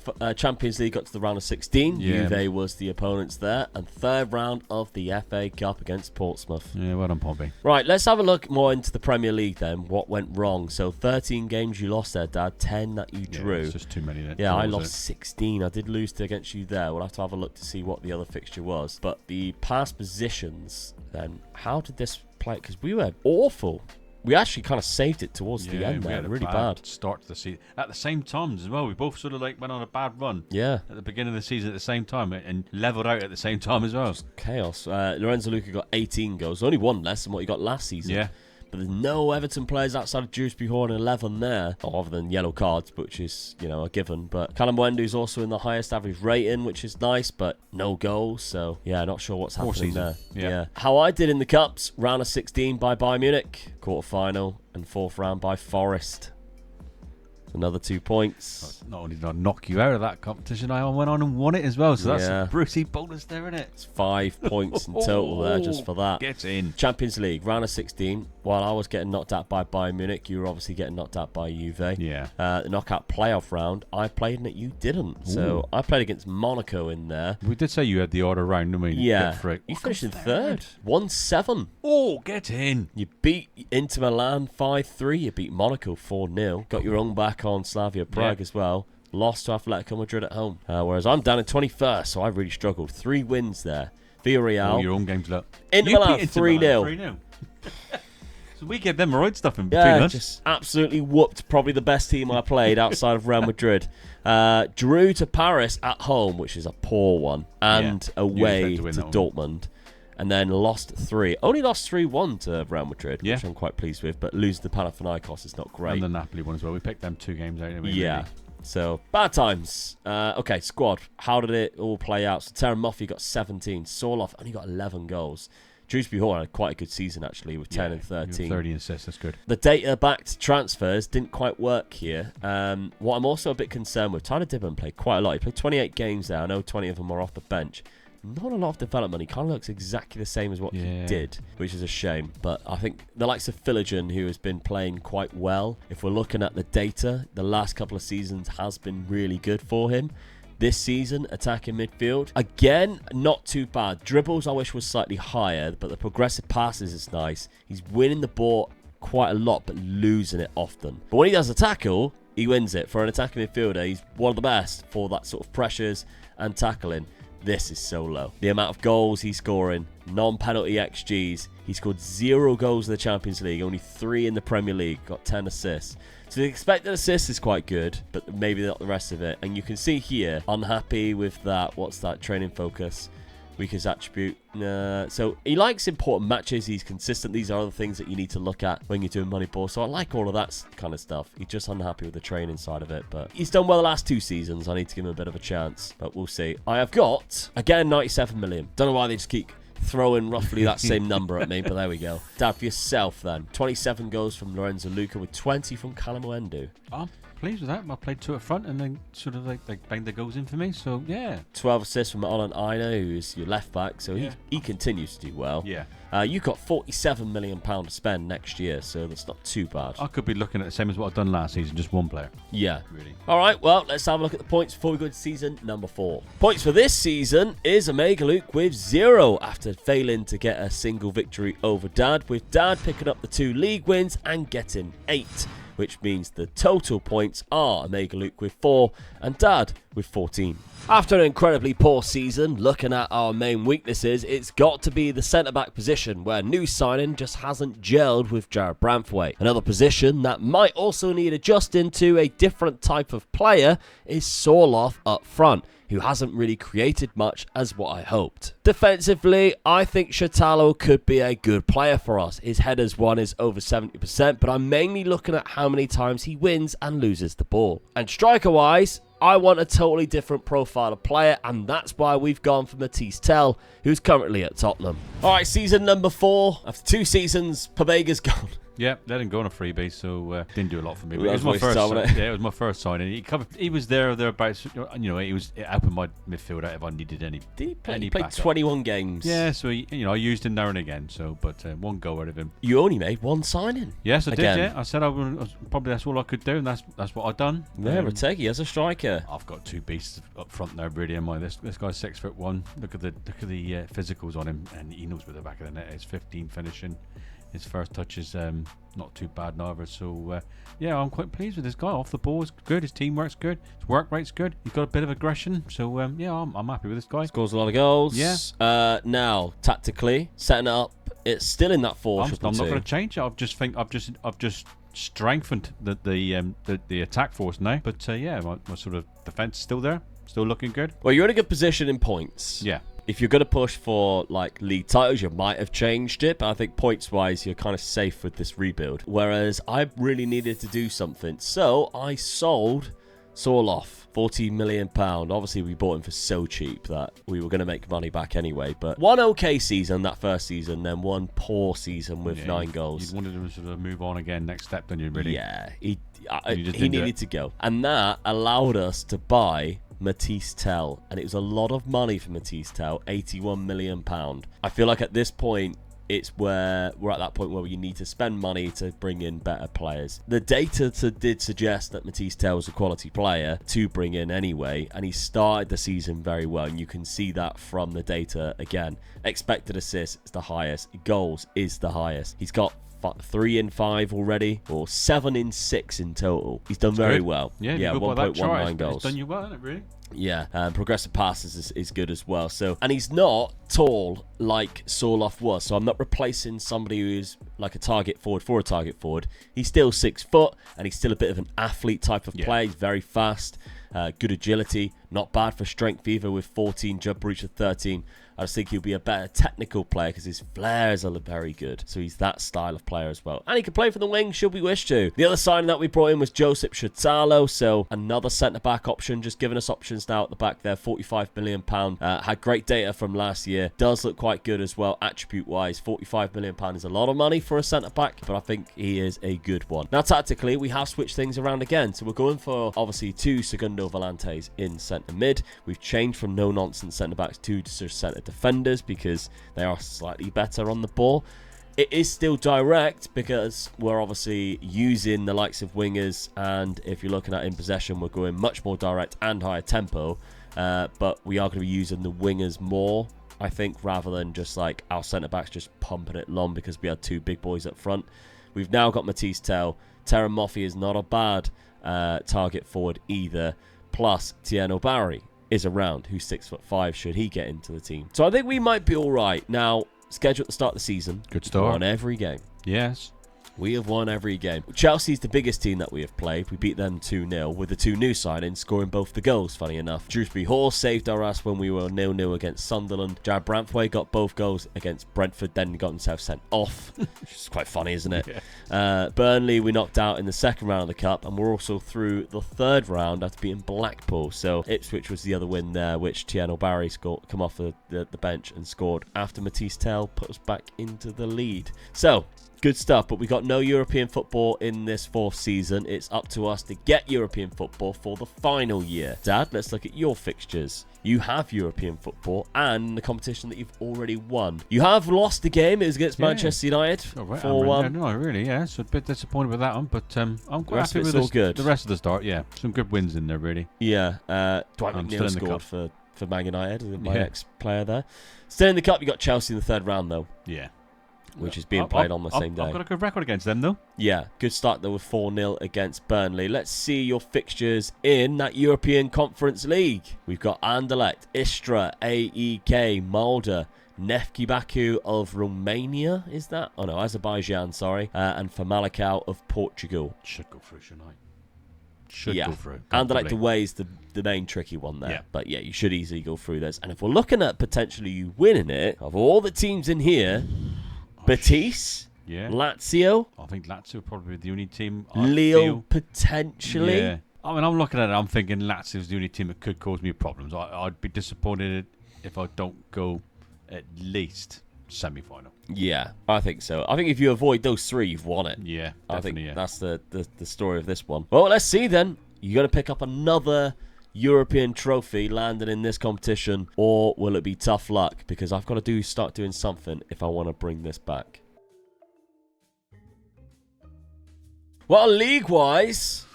League got to the round of 16. Yeah. Juve was the opponents there. And 3rd round of the FA Cup against Portsmouth. Yeah, well done, Pompey. Right, let's have a look more into the Premier League then. What went wrong? So 13 games you lost there, Dad. 10 that you drew. Yeah, it's just too many. Yeah, I draws, lost 16. I did lose against you there. We'll have to have a look to see what the other fixture was. But the past positions, then, how did this play? Because we were awful. We actually kind of saved it towards the end we there. had a Really bad. start to the season. At the same time as well, we both sort of like went on a bad run Yeah. at the beginning of the season at the same time and leveled out at the same time as well. Chaos. Lorenzo Luca got 18 goals. Only one less than what he got last season. Yeah. But there's no Everton players outside of Dewsbury Hall in 11 there, other than yellow cards, which is, a given. But Callum Wendy's also in the highest average rating, which is nice, but no goals. So, yeah, not sure what's Poor happening season. there. Yeah. How I did in the Cups, round of 16 by Bayern Munich, quarter-final, and 4th round by Forest. Another 2 points. Not only did I knock you out of that competition, I went on and won it as well. So that's Yeah. a Brucey bonus there, isn't it? It's 5 points in total there just for that. Get in. Champions League, round of 16. While I was getting knocked out by Bayern Munich, you were obviously getting knocked out by Juve. Yeah. The knockout playoff round, I played in it, you didn't. So I played against Monaco in there. We did say you had the order round, didn't we? Yeah. Get for it. You What finished in comes 3rd. 1-7. Oh, get in. You beat Inter Milan 5-3. You beat Monaco 4-0. Got your own back on Slavia Prague as well. Lost to Atletico Madrid at home. Whereas I'm down in 21st, so I really struggled. 3 wins there. Villarreal. All your own games up. Inter You Milan beat 3-0. 3-0. So we gave them the right stuff in between Yeah, us. just absolutely whooped probably the best team I played outside of Real Madrid. Drew to Paris at home, which is a poor one, and Yeah, away you to expect to win that one. Dortmund. And then lost 3. Only lost 3-1 to Real Madrid, Yeah. which I'm quite pleased with. But lose to Panathinaikos is not great. And the Napoli one as well. We picked them 2 games out. Didn't we, Yeah. really? So, bad times. Okay, squad. How did it all play out? So, Terran Moffi got 17. Sorloff only got 11 goals. Dewsbury Hall had quite a good season, actually, with 10 and 13. 30 assists. That's good. The data-backed transfers didn't quite work here. What I'm also a bit concerned with, Tyler Dibben played quite a lot. He played 28 games there. I know 20 of them are off the bench. Not a lot of development. He kind of looks exactly the same as what he did, which is a shame. But I think the likes of Philigen, who has been playing quite well, if we're looking at the data, the last couple of seasons has been really good for him. This season, attacking midfield, again, not too bad. Dribbles, I wish, was slightly higher, but the progressive passes is nice. He's winning the ball quite a lot, but losing it often. But when he does a tackle, he wins it. For an attacking midfielder, he's one of the best for that sort of pressures and tackling. This is so low. The amount of goals he's scoring, non-penalty XGs. He scored 0 goals in the Champions League, only 3 in the Premier League, got 10 assists. So the expected assist is quite good, but maybe not the rest of it. And you can see here, unhappy with that. What's that? Training focus. Weakest attribute. So he likes important matches. He's consistent. These are other things that you need to look at when you're doing Moneyball. So I like all of that kind of stuff. He's just unhappy with the training side of it. But he's done well the last 2 seasons. I need to give him a bit of a chance. But we'll see. I have got, again, 97 million. Don't know why they just keep throwing roughly that same number at me, but there we go. Dad, for yourself then. 27 goals from Lorenzo Luca with 20 from Kalamuendu. I'm pleased with that. I played 2 up front and then sort of like banged the goals in for me, so yeah. 12 assists from Olan Aina, who's your left back, so he continues to do well. Yeah. You've got £47 million to spend next year, so that's not too bad. I could be looking at the same as what I've done last season, just one player. Yeah. Really. All right, well, let's have a look at the points before we go to season number 4. Points for this season is Omega Luke with 0 after failing to get a single victory over Dad, with Dad picking up the 2 league wins and getting 8. Which means the total points are Omega Luke with 4 and Dad with 14. After an incredibly poor season, looking at our main weaknesses, it's got to be the centre-back position, where new signing just hasn't gelled with Jared Branthwaite. Another position that might also need adjusting to a different type of player is Sorloth up front, who hasn't really created much as what I hoped. Defensively, I think Shatalo could be a good player for us. His headers won is over 70%, but I'm mainly looking at how many times he wins and loses the ball. And striker-wise, I want a totally different profile of player, and that's why we've gone for Matisse Tell, who's currently at Tottenham. Alright, season number 4. After 2 seasons, Pavega's gone. Yeah, let him go on a freebie, so didn't do a lot for me. But It was my first it was my first signing. He was thereabouts. He was helping my midfield out if I needed any. He played backup. 21 games. Yeah, so I used him now and again. So, but 1 goal out of him. You only made 1 signing. Yes, I Again. did. Yeah, I said probably that's all I could do, and that's what I've done. Yeah, Rategi as a striker. I've got 2 beasts up front now, really. Am I? This guy's 6'1". Look at the physicals on him, and he knows where the back of the net is. 15 finishing. His first touch is not too bad neither. So, yeah, I'm quite pleased with this guy. Off the ball is good. His teamwork's good. His work rate's good. He's got a bit of aggression. So, yeah, I'm happy with this guy. Scores a lot of goals. Yeah. Now, tactically, setting it up, it's still in that 4-2-2. I'm not going to change it. I've just strengthened the attack force now. But, yeah, my sort of defence is still there. Still looking good. Well, you're in a good position in points. Yeah. If you're going to push for like league titles, you might have changed it, but I think points-wise, you're kind of safe with this rebuild. Whereas I really needed to do something, so I sold Sorloth, £14 million. Obviously, we bought him for so cheap that we were going to make money back anyway. But 1 okay season, that first season, then 1 poor season with 9 goals. You wanted him to sort of move on again, next step, didn't you, really? Yeah, he needed to go. And that allowed us to buy Matisse Tell, and it was a lot of money for Matisse Tell, £81 million. I feel like at this point, we're at that point where you need to spend money to bring in better players. The data did suggest that Matisse Tell was a quality player to bring in anyway, and he started the season very well, and you can see that from the data again. Expected assists is the highest, goals is the highest. He's got 3 in 5 already, or 7 in 6 in total. He's done very well. Yeah, 1.19 goals. It's done you well, isn't it, really? Yeah, progressive passes is good as well. So, and he's not tall like Sorloth was. So I'm not replacing somebody who's like a target forward for a target forward. He's still 6 foot, and he's still a bit of an athlete type of player. He's very fast, good agility, not bad for strength either with 14, jump reach of 13. I just think he'll be a better technical player because his flares are very good. So he's that style of player as well. And he can play for the wing should we wish to. The other signing that we brought in was Josip Shatalo. So another centre-back option, just giving us options now at the back there. £45 million. Had great data from last year. Does look quite good as well, attribute-wise. £45 million is a lot of money for a centre-back, but I think he is a good one. Now, tactically, we have switched things around again. So we're going for, obviously, 2 Segundo Volantes in centre-mid. We've changed from no-nonsense centre-backs to just centre defenders because they are slightly better on the ball. It is still direct because we're obviously using the likes of wingers, and if you're looking at in possession, we're going much more direct and higher tempo, but we are going to be using the wingers more, I think, rather than just like our centre-backs just pumping it long because we had 2 big boys up front. We've now got Matisse Tell. Terra Moffi is not a bad target forward either, plus Tieno Barry. is around. Who's 6'5" should he get into the team? So I think we might be all right. Now, schedule at the start of the season. Good start. On every game. Yes. We have won every game. Chelsea's the biggest team that we have played. We beat them 2-0 with the 2 new signings scoring both the goals, funny enough. Dewsbury Hall saved our ass when we were 0-0 against Sunderland. Jared Branthwaite got both goals against Brentford, then got himself sent off. Which is quite funny, isn't it? Yeah. Burnley we knocked out in the second round of the Cup, and we're also through the third round after beating Blackpool. So Ipswich was the other win there, which Tien O'Barry come off the bench and scored after Matisse Tell put us back into the lead. So, good stuff, but we got no European football in this 4th season. It's up to us to get European football for the final year. Dad, let's look at your fixtures. You have European football and the competition that you've already won. You have lost the game. It was against Manchester United, 4-1. No, really, yeah. So a bit disappointed with that one, but I'm quite happy with the rest of the start. Yeah, some good wins in there, really. Yeah, Dwight McNeil scored for Man United, my ex-player there. Still in the Cup, you got Chelsea in the third round, though. Yeah. Which is being played on the same day. I've got a good record against them, though. Yeah, good start, though, with 4-0 against Burnley. Let's see your fixtures in that European Conference League. We've got Anderlecht, Istra, AEK, Molde, Nefki Baku of Romania, is that? Oh, no, Azerbaijan, sorry. And Famalicão of Portugal. Should go through, shouldn't I? Should go through. Anderlecht away is the main tricky one there. Yeah. But yeah, you should easily go through this. And if we're looking at potentially you winning it, of all the teams in here... Betis, Lazio. I think Lazio would probably be the only team. Lille, potentially. Yeah. I mean, I'm looking at it, I'm thinking Lazio's the only team that could cause me problems. I'd be disappointed if I don't go at least semi-final. Yeah, I think so. I think if you avoid those 3, you've won it. Yeah, definitely. I think that's the story of this one. Well, let's see then. You're going to pick up another European trophy landing in this competition, or will it be tough luck? Because I've got to start doing something if I want to bring this back. Well, league-wise,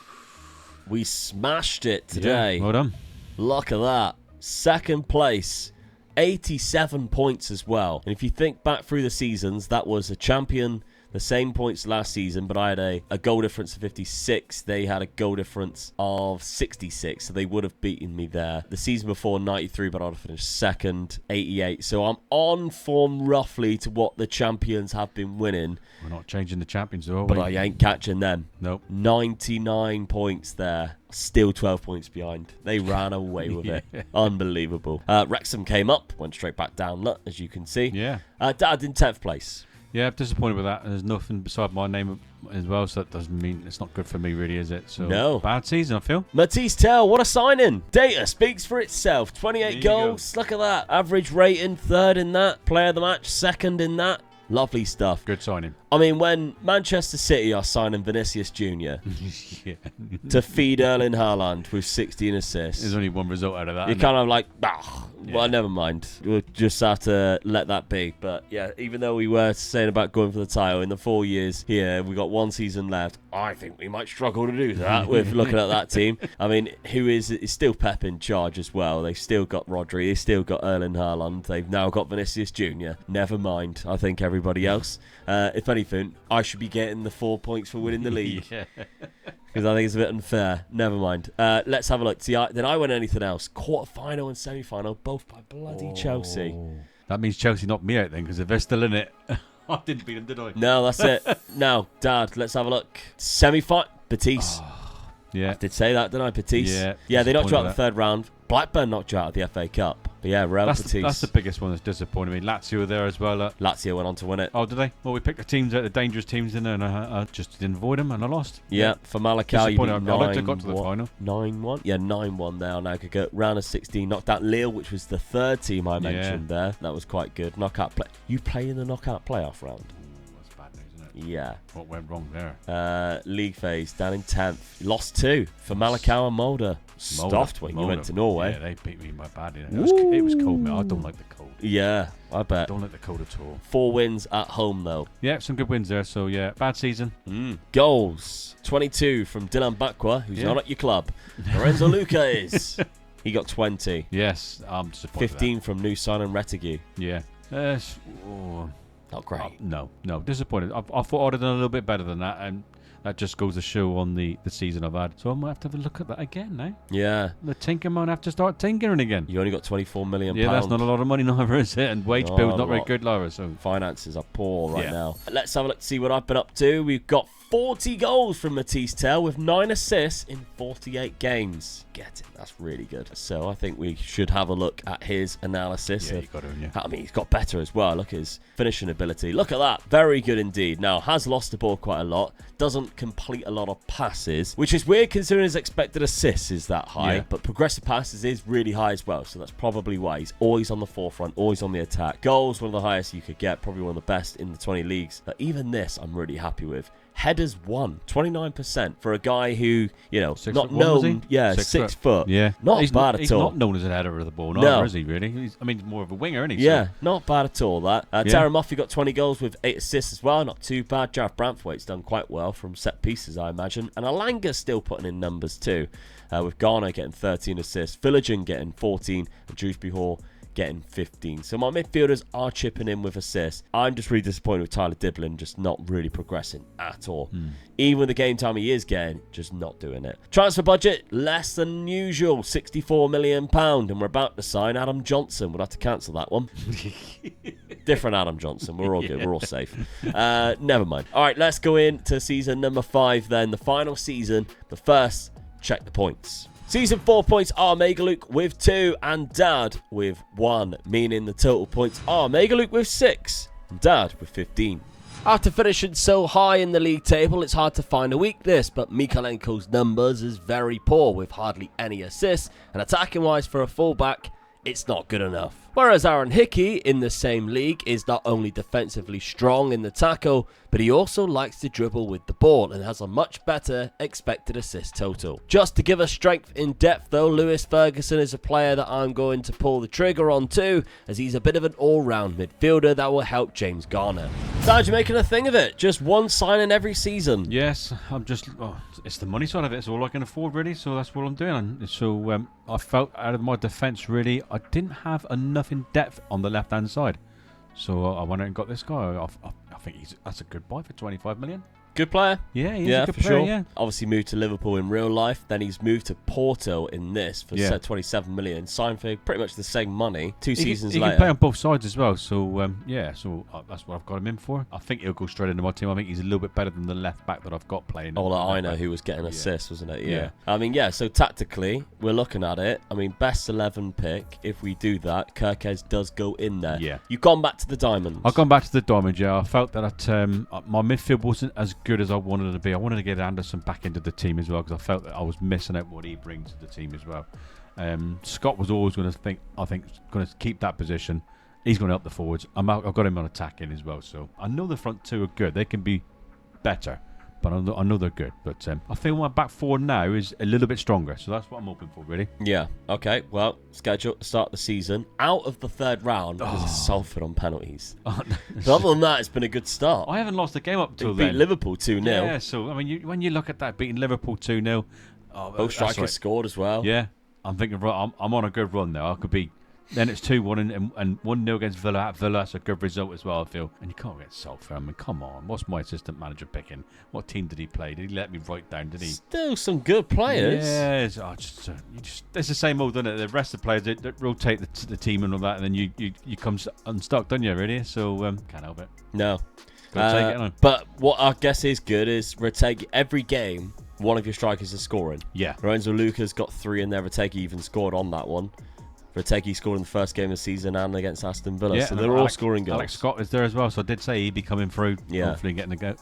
we smashed it today. Yeah, well done. Look at that. Second place. 87 points as well. And if you think back through the seasons, that was a champion, the same points last season, but I had a goal difference of 56. They had a goal difference of 66, so they would have beaten me there. The season before, 93, but I'd have finished second, 88. So I'm on form roughly to what the champions have been winning. We're not changing the champions, though, are we? But I ain't catching them. Nope. 99 points there. Still 12 points behind. They ran away with it. Unbelievable. Wrexham came up, went straight back down, look, as you can see. Yeah. Dad in 10th place. Yeah, I'm disappointed with that. There's nothing beside my name as well, so that doesn't mean it's not good for me, really, is it? So no. Bad season, I feel. Matisse Tell, what a signing. Data speaks for itself. 28 goals. Look at that. Average rating, 3rd in that. Player of the match, 2nd in that. Lovely stuff. Good signing. I mean, when Manchester City are signing Vinicius Jr. to feed Erling Haaland with 16 assists. There's only one result out of that. You're kind of like, well, never mind. We'll just have to let that be. But yeah, even though we were saying about going for the title in the 4 years here, we got 1 season left. I think we might struggle to do that with looking at that team. I mean, who is still Pep in charge as well. They've still got Rodri. They've still got Erling Haaland. They've now got Vinicius Jr. Never mind. I think everybody else. If anything, I should be getting the 4 points for winning the league. Because I think it's a bit unfair. Never mind. Let's have a look. See, did I win anything else? Quarter-final and semi-final, both by bloody Chelsea. That means Chelsea knocked me out then, because if they're still in it, I didn't beat them, did I? No, that's it. Now, Dad, let's have a look. Semi-final, Betis. Yeah. I did say that, didn't I? Betis. Yeah, they knocked you out in the 3rd round. Blackburn knocked you out of the FA Cup. But yeah, Real Betis. That's the biggest one that's disappointed me. Lazio were there as well. Lazio went on to win it. Oh, did they? Well, we picked the teams, the dangerous teams in there, and I just didn't avoid them, and I lost. Yeah, for Famalicão, you beat 9-1. I like to got to the final. 9-1? Yeah, 9-1 there on aggregate. Round of 16, knocked out Lille, which was the 3rd team I mentioned there. That was quite good. Knockout play. You play in the knockout playoff round? That's bad news, isn't it? Yeah. What went wrong there? League phase, down in 10th. Lost 2 for Famalicão and Molde. Stuffed when you went to Norway. Yeah, they beat me my bad. It was cold, man. I don't like the cold. Yeah, I bet. Don't like the cold at all. 4 wins at home, though. Yeah, some good wins there. So, yeah, bad season. Goals. 22 from Dylan Bakwa, who's not at your club. Lorenzo Luca is. He got 20. Yes, I'm disappointed. 15 from new signing Retegui. Yeah. Not great. No, disappointed. I thought I'd have done a little bit better than that, and that just goes to show on the season I've had. So I might have to have a look at that again now. Yeah. The tinker might have to start tinkering again. You only got £24 million. Yeah, that's not a lot of money neither, is it? And wage bill's not very good, Lara. So finances are poor right now. Let's have a look to see what I've been up to. We've got 40 goals from Matisse Tell with 9 assists in 48 games. Get it. That's really good. So I think we should have a look at his analysis. Yeah, you got it, I mean, he's got better as well. Look at his finishing ability. Look at that. Very good indeed. Now, has lost the ball quite a lot. Doesn't complete a lot of passes, which is weird considering his expected assists is that high. Yeah. But progressive passes is really high as well. So that's probably why. He's always on the forefront, always on the attack. Goals, one of the highest you could get. Probably one of the best in the 20 leagues. But even this, I'm really happy with. Headers won 29% for a guy who, you know, not known. Yeah, 6 foot. Yeah, not bad at all. He's not known as an header of the ball, no. Is he? Really? He's more of a winger, isn't he? Yeah, so. not bad at all. That Tara Muffy got 20 goals with 8 assists as well. Not too bad. Gareth Branthwaite's done quite well from set pieces, I imagine. And Alanga's still putting in numbers too, with Garner getting 13 assists, Philogene getting 14, and Dewsbury Hall getting 15. So my midfielders are chipping in with assists. I'm just really disappointed with Tyler Diblin just not really progressing at all. Even with the game time he is getting, just not doing it. Transfer budget, less than usual, £64 million. And we're about to sign Adam Johnson. We'll have to cancel that one. Different Adam Johnson. We're all good. We're all safe. Never mind. All right, let's go into season number 5 then, the final season. But first, check the points. Season 4 points are Megaluke with 2 and Dad with 1, meaning the total points are Megaluke with 6 and Dad with 15. After finishing so high in the league table, it's hard to find a weakness, but Mikalenko's numbers is very poor with hardly any assists, and attacking wise for a fullback, it's not good enough. Whereas Aaron Hickey in the same league is not only defensively strong in the tackle, but he also likes to dribble with the ball and has a much better expected assist total. Just to give us strength in depth though, Lewis Ferguson is a player that I'm going to pull the trigger on too, as he's a bit of an all-round midfielder that will help James Garner. Dad, you're making a thing of it. Just one signing every season. Yes, it's the money side of it. It's all I can afford really, so that's what I'm doing. And so I felt out of my defence really, I didn't have enough in depth on the left-hand side. So I went out and got this guy. I think that's a good buy for 25 million. Good player. Yeah, he's a good player, sure. Yeah. Obviously moved to Liverpool in real life. Then he's moved to Porto in this for 27 million. Signed for pretty much the same money. Two seasons later. He can play on both sides as well. So, that's what I've got him in for. I think he'll go straight into my team. I think he's a little bit better than the left back that I've got playing. Aina, who was getting assists, wasn't it? Yeah. I mean, so tactically, we're looking at it. I mean, best 11 pick. If we do that, Kirkes does go in there. Yeah. You've gone back to the Diamonds. I've gone back to the Diamonds, yeah. I felt that my midfield wasn't as good as I wanted it to be. I wanted to get Anderson back into the team as well because I felt that I was missing out what he brings to the team as well. Scott was always going to going to keep that position. He's going to help the forwards. I've got him on attacking as well. So I know the front two are good. They can be better, but I know they're good. But I feel my back four now is a little bit stronger. So that's what I'm hoping for, really. Yeah. Okay. Well, scheduled to start the season out of the third round because of Salford on penalties. So other than that, it's been a good start. I haven't lost a game up till then. Beat Liverpool 2-0. Yeah. So I mean, when you look at that, beating Liverpool 2-0, both strikers scored as well. Yeah. I'm thinking, I'm on a good run now. I could be. Then it's 2-1 and 1-0 against Villa. At Villa, that's a good result as well, I feel. And you can't get Salford. I mean, come on. What's my assistant manager picking? What team did he play? Did he let me write down? Did he? Still some good players. Yeah. It's the same old, isn't it? The rest of the players they rotate the team and all that, and then you come unstuck, don't you? Really? So can't help it. No. Take it on. But what I guess is good is Retegi every game. One of your strikers is scoring. Yeah. Lorenzo Lucas got 3 in there. Retegi even scored on that one. Retegi scored in the first game of the season and against Aston Villa. Yeah, so they're all scoring goals. Alex Scott is there as well, so I did say he'd be coming through. Yeah. Hopefully getting a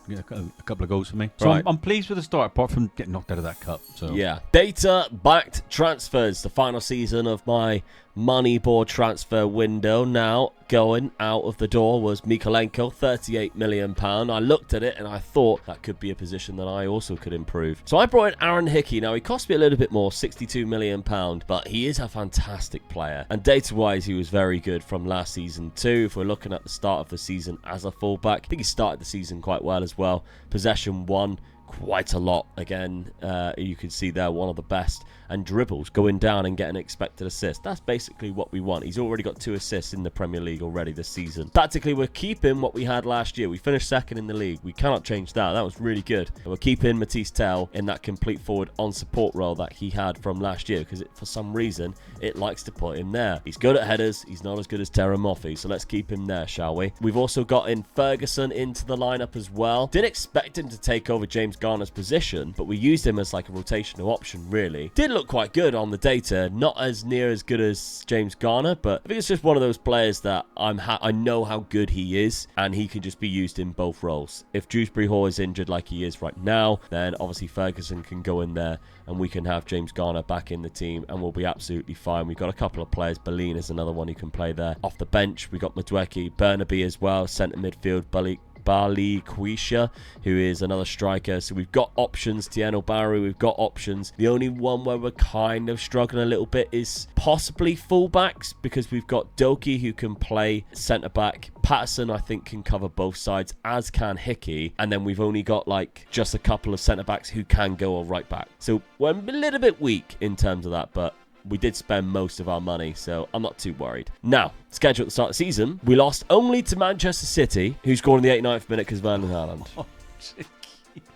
couple of goals for me. So I'm pleased with the start, apart from getting knocked out of that cup. So yeah. Data-backed transfers. The final season of my Moneyball transfer window. Now going out of the door was Mikalenko, £38 million. I looked at it and I thought that could be a position that I also could improve. So I brought in Aaron Hickey. Now he cost me a little bit more, £62 million, but he is a fantastic player. And data-wise, he was very good from last season too. If we're looking at the start of the season as a fullback, I think he started the season quite well as well. Possession 1. Quite a lot again. You can see there one of the best and dribbles, going down and getting expected assist. That's basically what we want. He's already got 2 assists in the Premier League already this season. Tactically, we're keeping what we had last year. We finished second in the league. We cannot change that. That was really good. And we're keeping Matisse Tell in that complete forward on support role that he had from last year, because for some reason it likes to put him there. He's good at headers. He's not as good as Terra Moffi, so let's keep him there, shall we? We've also got in Ferguson into the lineup as well. Didn't expect him to take over James Garner's position, but we used him as like a rotational option, really. Did look quite good on the data. Not as near as good as James Garner, but I think it's just one of those players that I know how good he is, and he can just be used in both roles. If Dewsbury Hall is injured like he is right now, then obviously Ferguson can go in there and we can have James Garner back in the team and we'll be absolutely fine. We've got a couple of players. Berlin is another one who can play there off the bench. We got Madweki, Burnaby as well, centre midfield, Bali Quisha, who is another striker. So we've got options. Tieno Barry, we've got options. The only one where we're kind of struggling a little bit is possibly fullbacks, because we've got Doki who can play centre back. Patterson, I think, can cover both sides, as can Hickey. And then we've only got like just a couple of centre backs who can go on right back. So we're a little bit weak in terms of that, but we did spend most of our money, so I'm not too worried. Now, schedule at the start of the season, we lost only to Manchester City, who scored in the 89th minute because of Erling Haaland.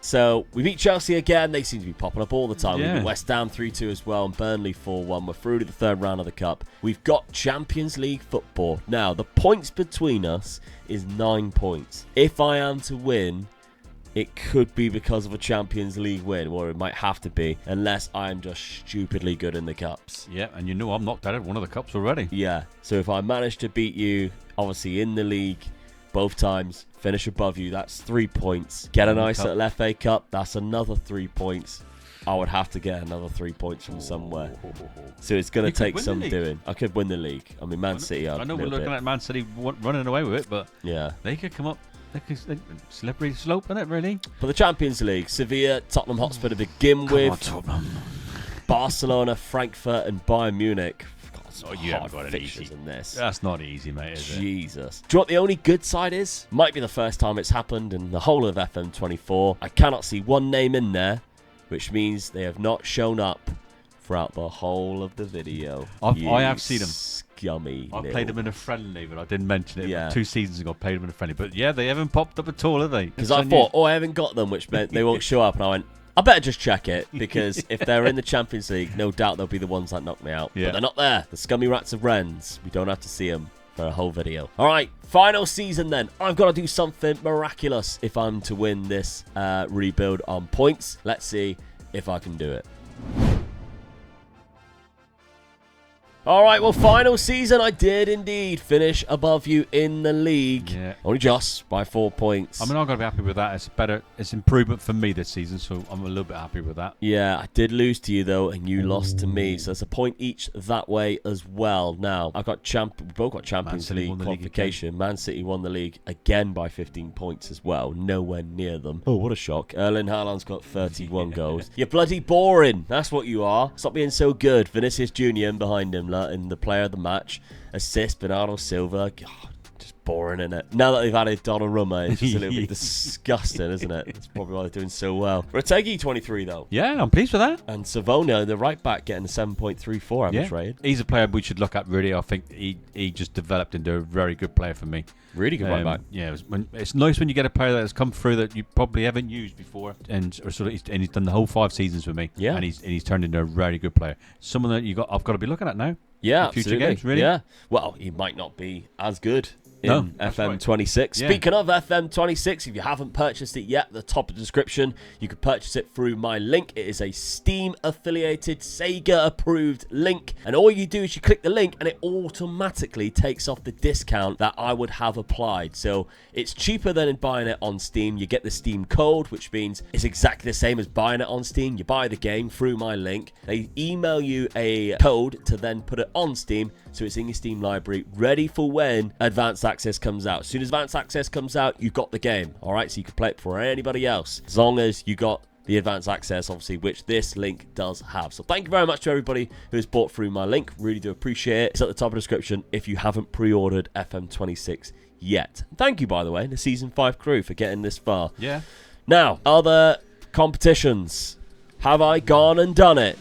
So we beat Chelsea again. They seem to be popping up all the time. Yeah. We beat West Ham 3-2 as well, and Burnley 4-1. We're through to the third round of the Cup. We've got Champions League football. Now, the points between us is 9 points. If I am to win, it could be because of a Champions League win, or it might have to be, unless I'm just stupidly good in the cups. Yeah, and you know I'm knocked out of one of the cups already. Yeah, so if I manage to beat you, obviously in the league, both times, finish above you, that's 3 points. Get a nice little FA Cup, that's another 3 points. I would have to get another 3 points from somewhere. So it's going to take some doing. I could win the league. I mean, Man City are I know we're looking at Man City running away with it, but yeah, they could come up. Slippery slope, isn't it, really? For the Champions League, Sevilla, Tottenham Hotspur to begin with. Tottenham. Barcelona, Frankfurt, and Bayern Munich. God, you haven't got it easy in this. That's not easy, mate, is it? Jesus. Do you know what the only good side is? Might be the first time it's happened in the whole of FM24. I cannot see one name in there, which means they have not shown up throughout the whole of the video. I have seen them. Scummy. I played them in a friendly, but I didn't mention it. Yeah. 2 seasons ago, I played them in a friendly. But yeah, they haven't popped up at all, have they? Because I thought, I haven't got them, which meant they won't show up. And I went, I better just check it, because if they're in the Champions League, no doubt they'll be the ones that knock me out. Yeah. But they're not there. The scummy rats of Wrens. We don't have to see them for a whole video. All right, final season then. I've got to do something miraculous if I'm to win this rebuild on points. Let's see if I can do it. All right, well, final season, I did indeed finish above you in the league. Yeah. Only just by 4 points. I mean, I'm going to be happy with that. It's improvement for me this season, so I'm a little bit happy with that. Yeah, I did lose to you, though, and you lost to me. So it's a point each that way as well. Now, we both got Champions League qualification. Man City won the league again by 15 points as well. Nowhere near them. Oh, what a shock. Erling Haaland's got 31 goals. You're bloody boring. That's what you are. Stop being so good. Vinicius Jr. in behind him, in the player of the match. Assist, Bernardo Silva. God, just boring, isn't it? Now that they've added Donnarumma, it's just a little bit disgusting, isn't it? That's probably why they're doing so well. Retegui, 23, though. Yeah, I'm pleased with that. And Savona, the right back, getting a 7.34 average rating. He's a player we should look at, really. I think he just developed into a very good player for me. Really good right back. Yeah, it's nice when you get a player that has come through that you probably haven't used before, and he's done the whole 5 seasons with me. Yeah, and he's turned into a very good player. Someone that I've got to be looking at now. Yeah, future absolutely. games, really. Yeah. Well, he might not be as good in FM26. Right. Yeah. Speaking of FM26, if you haven't purchased it yet, at the top of the description, you can purchase it through my link. It is a Steam-affiliated, Sega-approved link. And all you do is you click the link, and it automatically takes off the discount that I would have applied. So it's cheaper than buying it on Steam. You get the Steam code, which means it's exactly the same as buying it on Steam. You buy the game through my link. They email you a code to then put it on Steam, so it's in your Steam library, ready for when Advanced Access comes out. As soon as Advanced Access comes out, you've got the game. All right, so you can play it before anybody else, as long as you got the Advanced Access, obviously, which this link does have. So thank you very much to everybody who has bought through my link. Really do appreciate it. It's at the top of the description if you haven't pre-ordered FM26 yet. Thank you, by the way, the Season 5 crew for getting this far. Yeah. Now, other competitions. Have I gone and done it?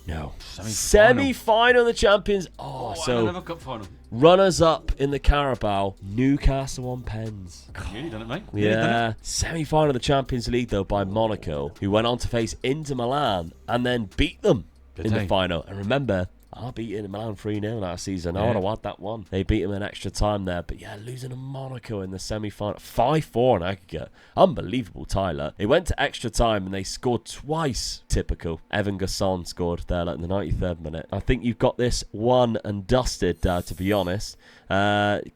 No. Semi-final. Semi-final of the Champions. And So another cup final. runners up in the Carabao, Newcastle on pens. Nearly done it, mate. Nearly done Yeah. it. Semi-final of the Champions League, though, by Monaco, who went on to face Inter Milan and then beat them Did in the they? final. And remember, I beat Inter Milan 3-0 that season. I Yeah. would have had that one. They beat them in extra time there. But yeah, losing to Monaco in the semi-final. 5-4 in aggregate. Unbelievable, Tyler. They went to extra time and they scored twice. Typical. Evan Gasson scored there like in the 93rd minute. I think you've got this won and dusted, to be honest.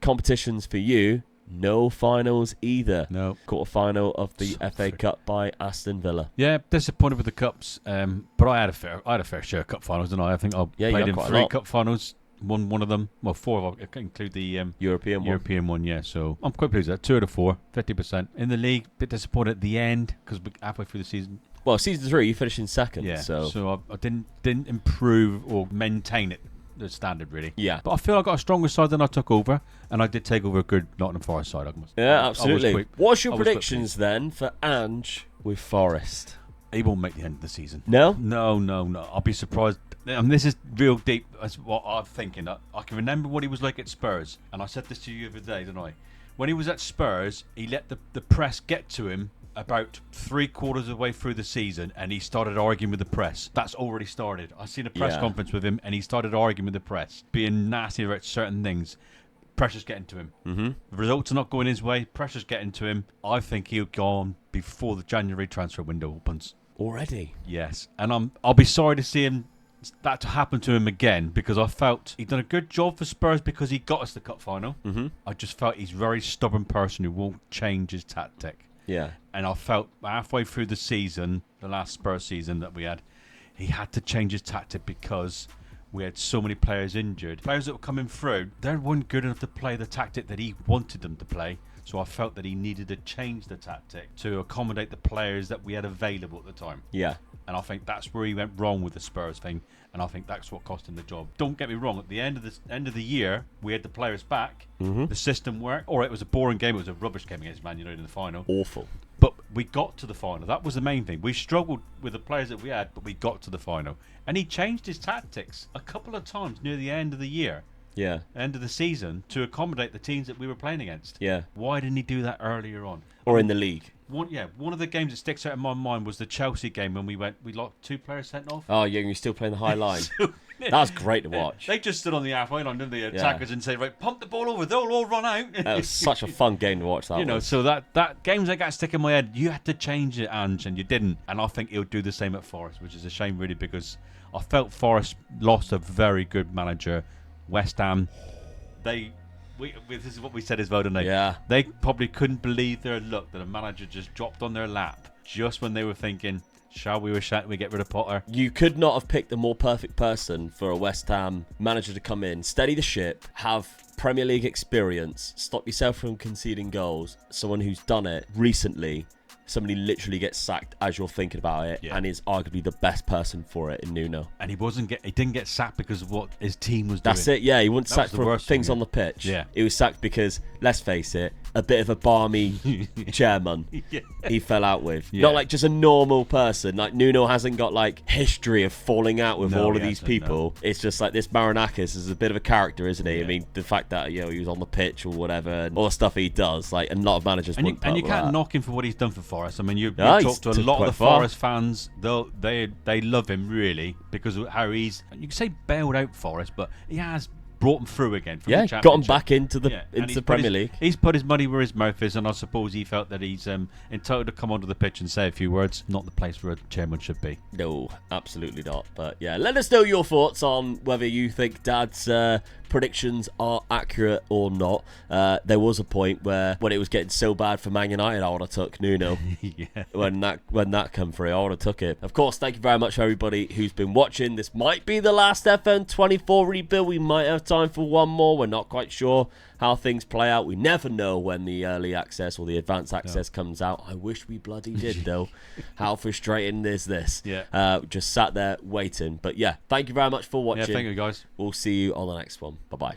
Competitions for you. No finals either. No. Quarter-final of the FA Cup by Aston Villa. Yeah, disappointed with the cups, but I had a fair share of cup finals, didn't I? I think I Yeah, you played had in quite a 3 lot. cup finals, won one of them. Well, 4 of them, I can include the European one. one, yeah. So I'm quite pleased with that. 2 out of 4, 50%. In the league, bit disappointed at the end because we're halfway through the season. Well, season 3, you finished in second. Yeah, So I didn't improve or maintain it. The standard, really. yeah. But I feel I got a stronger side than I took over, and I did take over a good Nottingham Forest side. Yeah, absolutely. What's your I was predictions then for Ange with Forest? He won't make the end of the season. No? No. I'll be surprised. And this is real deep. That's what I'm thinking. I can remember what he was like at Spurs, and I said this to you the other day, didn't I? When he was at Spurs, he let the press get to him about 3/4 of the way through the season, and he started arguing with the press. That's already started. I seen a press Yeah. conference with him, and he started arguing with the press, being nasty about certain things. Pressure's getting to him. Mm-hmm. The results are not going his way. Pressure's getting to him. I think he'll go on before the January transfer window opens. Already? Yes, and I'll be sorry to see that to happen to him again, because I felt he'd done a good job for Spurs because he got us the cup final. Mm-hmm. I just felt he's a very stubborn person who won't change his tactic. Yeah. And I felt halfway through the season, the last Spurs season that we had, he had to change his tactic because we had so many players injured. Players that were coming through, they weren't good enough to play the tactic that he wanted them to play. So I felt that he needed to change the tactic to accommodate the players that we had available at the time. Yeah. And I think that's where he went wrong with the Spurs thing, and I think that's what cost him the job. Don't get me wrong. At the end of the year, we had the players back. Mm-hmm. The system worked. Or it was a boring game. It was a rubbish game against Man United in the final. Awful. But we got to the final. That was the main thing. We struggled with the players that we had, but we got to the final. And he changed his tactics a couple of times near the end of the year, Yeah. end of the season, to accommodate the teams that we were playing against. Yeah. Why didn't he do that earlier on? Or in the league. One of the games that sticks out in my mind was the Chelsea game when we locked 2 players sent off. Oh, yeah, you're still playing the high line. That was great to watch. They just stood on the halfway line, didn't they, attackers, and said, right, pump the ball over, they'll all run out. That was such a fun game to watch. That You know, was. so that games like that stick in my head. You had to change it, Ange, and you didn't. And I think he'll do the same at Forest, which is a shame, really, because I felt Forest lost a very good manager. West Ham, this is what we said as well, didn't they? Yeah. They probably couldn't believe their luck that a manager just dropped on their lap just when they were thinking, shall we get rid of Potter? You could not have picked a more perfect person for a West Ham manager to come in, steady the ship, have Premier League experience, stop yourself from conceding goals, someone who's done it recently. Somebody literally gets sacked as you're thinking about it, and is arguably the best person for it in Nuno. And he didn't get sacked because of what his team was doing. That's it, yeah. He wasn't That sacked was the for worst things thing, on the pitch. Yeah. He was sacked because, let's face it, a bit of a balmy chairman Yeah. he fell out with. Yeah. Not like just a normal person. Like Nuno hasn't got like history of falling out with No, all he of these hasn't, people. no. It's just like this Marinakis is a bit of a character, isn't he? Yeah. I mean, the fact that he was on the pitch or whatever, and all the stuff he does, like, and a lot of managers And wouldn't you put up can't with that. knock him for what he's done for Forest. I mean, you No, talk to a he's lot of quite the far. Forest fans. They love him, really, because of how he's, you can say, bailed out Forest, but he has brought them through again from the Yeah, Championship. got him back into the Yeah, and into he's the put Premier his- League. He's put his money where his mouth is, and I suppose he felt that he's entitled to come onto the pitch and say a few words. Not the place where a chairman should be. No, absolutely not. But yeah, let us know your thoughts on whether you think Dad's predictions are accurate or not. There was a point where when it was getting so bad for Man United, I would have took Nuno. Yeah. When that come through, I would have took it. Of course, thank you very much for everybody who's been watching. This might be the last FM24 rebuild. We might have time for one more. We're not quite sure how things play out. We never know when the early access or the advanced access comes out. I wish we bloody did, though. How frustrating is this? Yeah. Just sat there waiting. But yeah, thank you very much for watching. Yeah, thank you, guys. We'll see you on the next one. Bye-bye.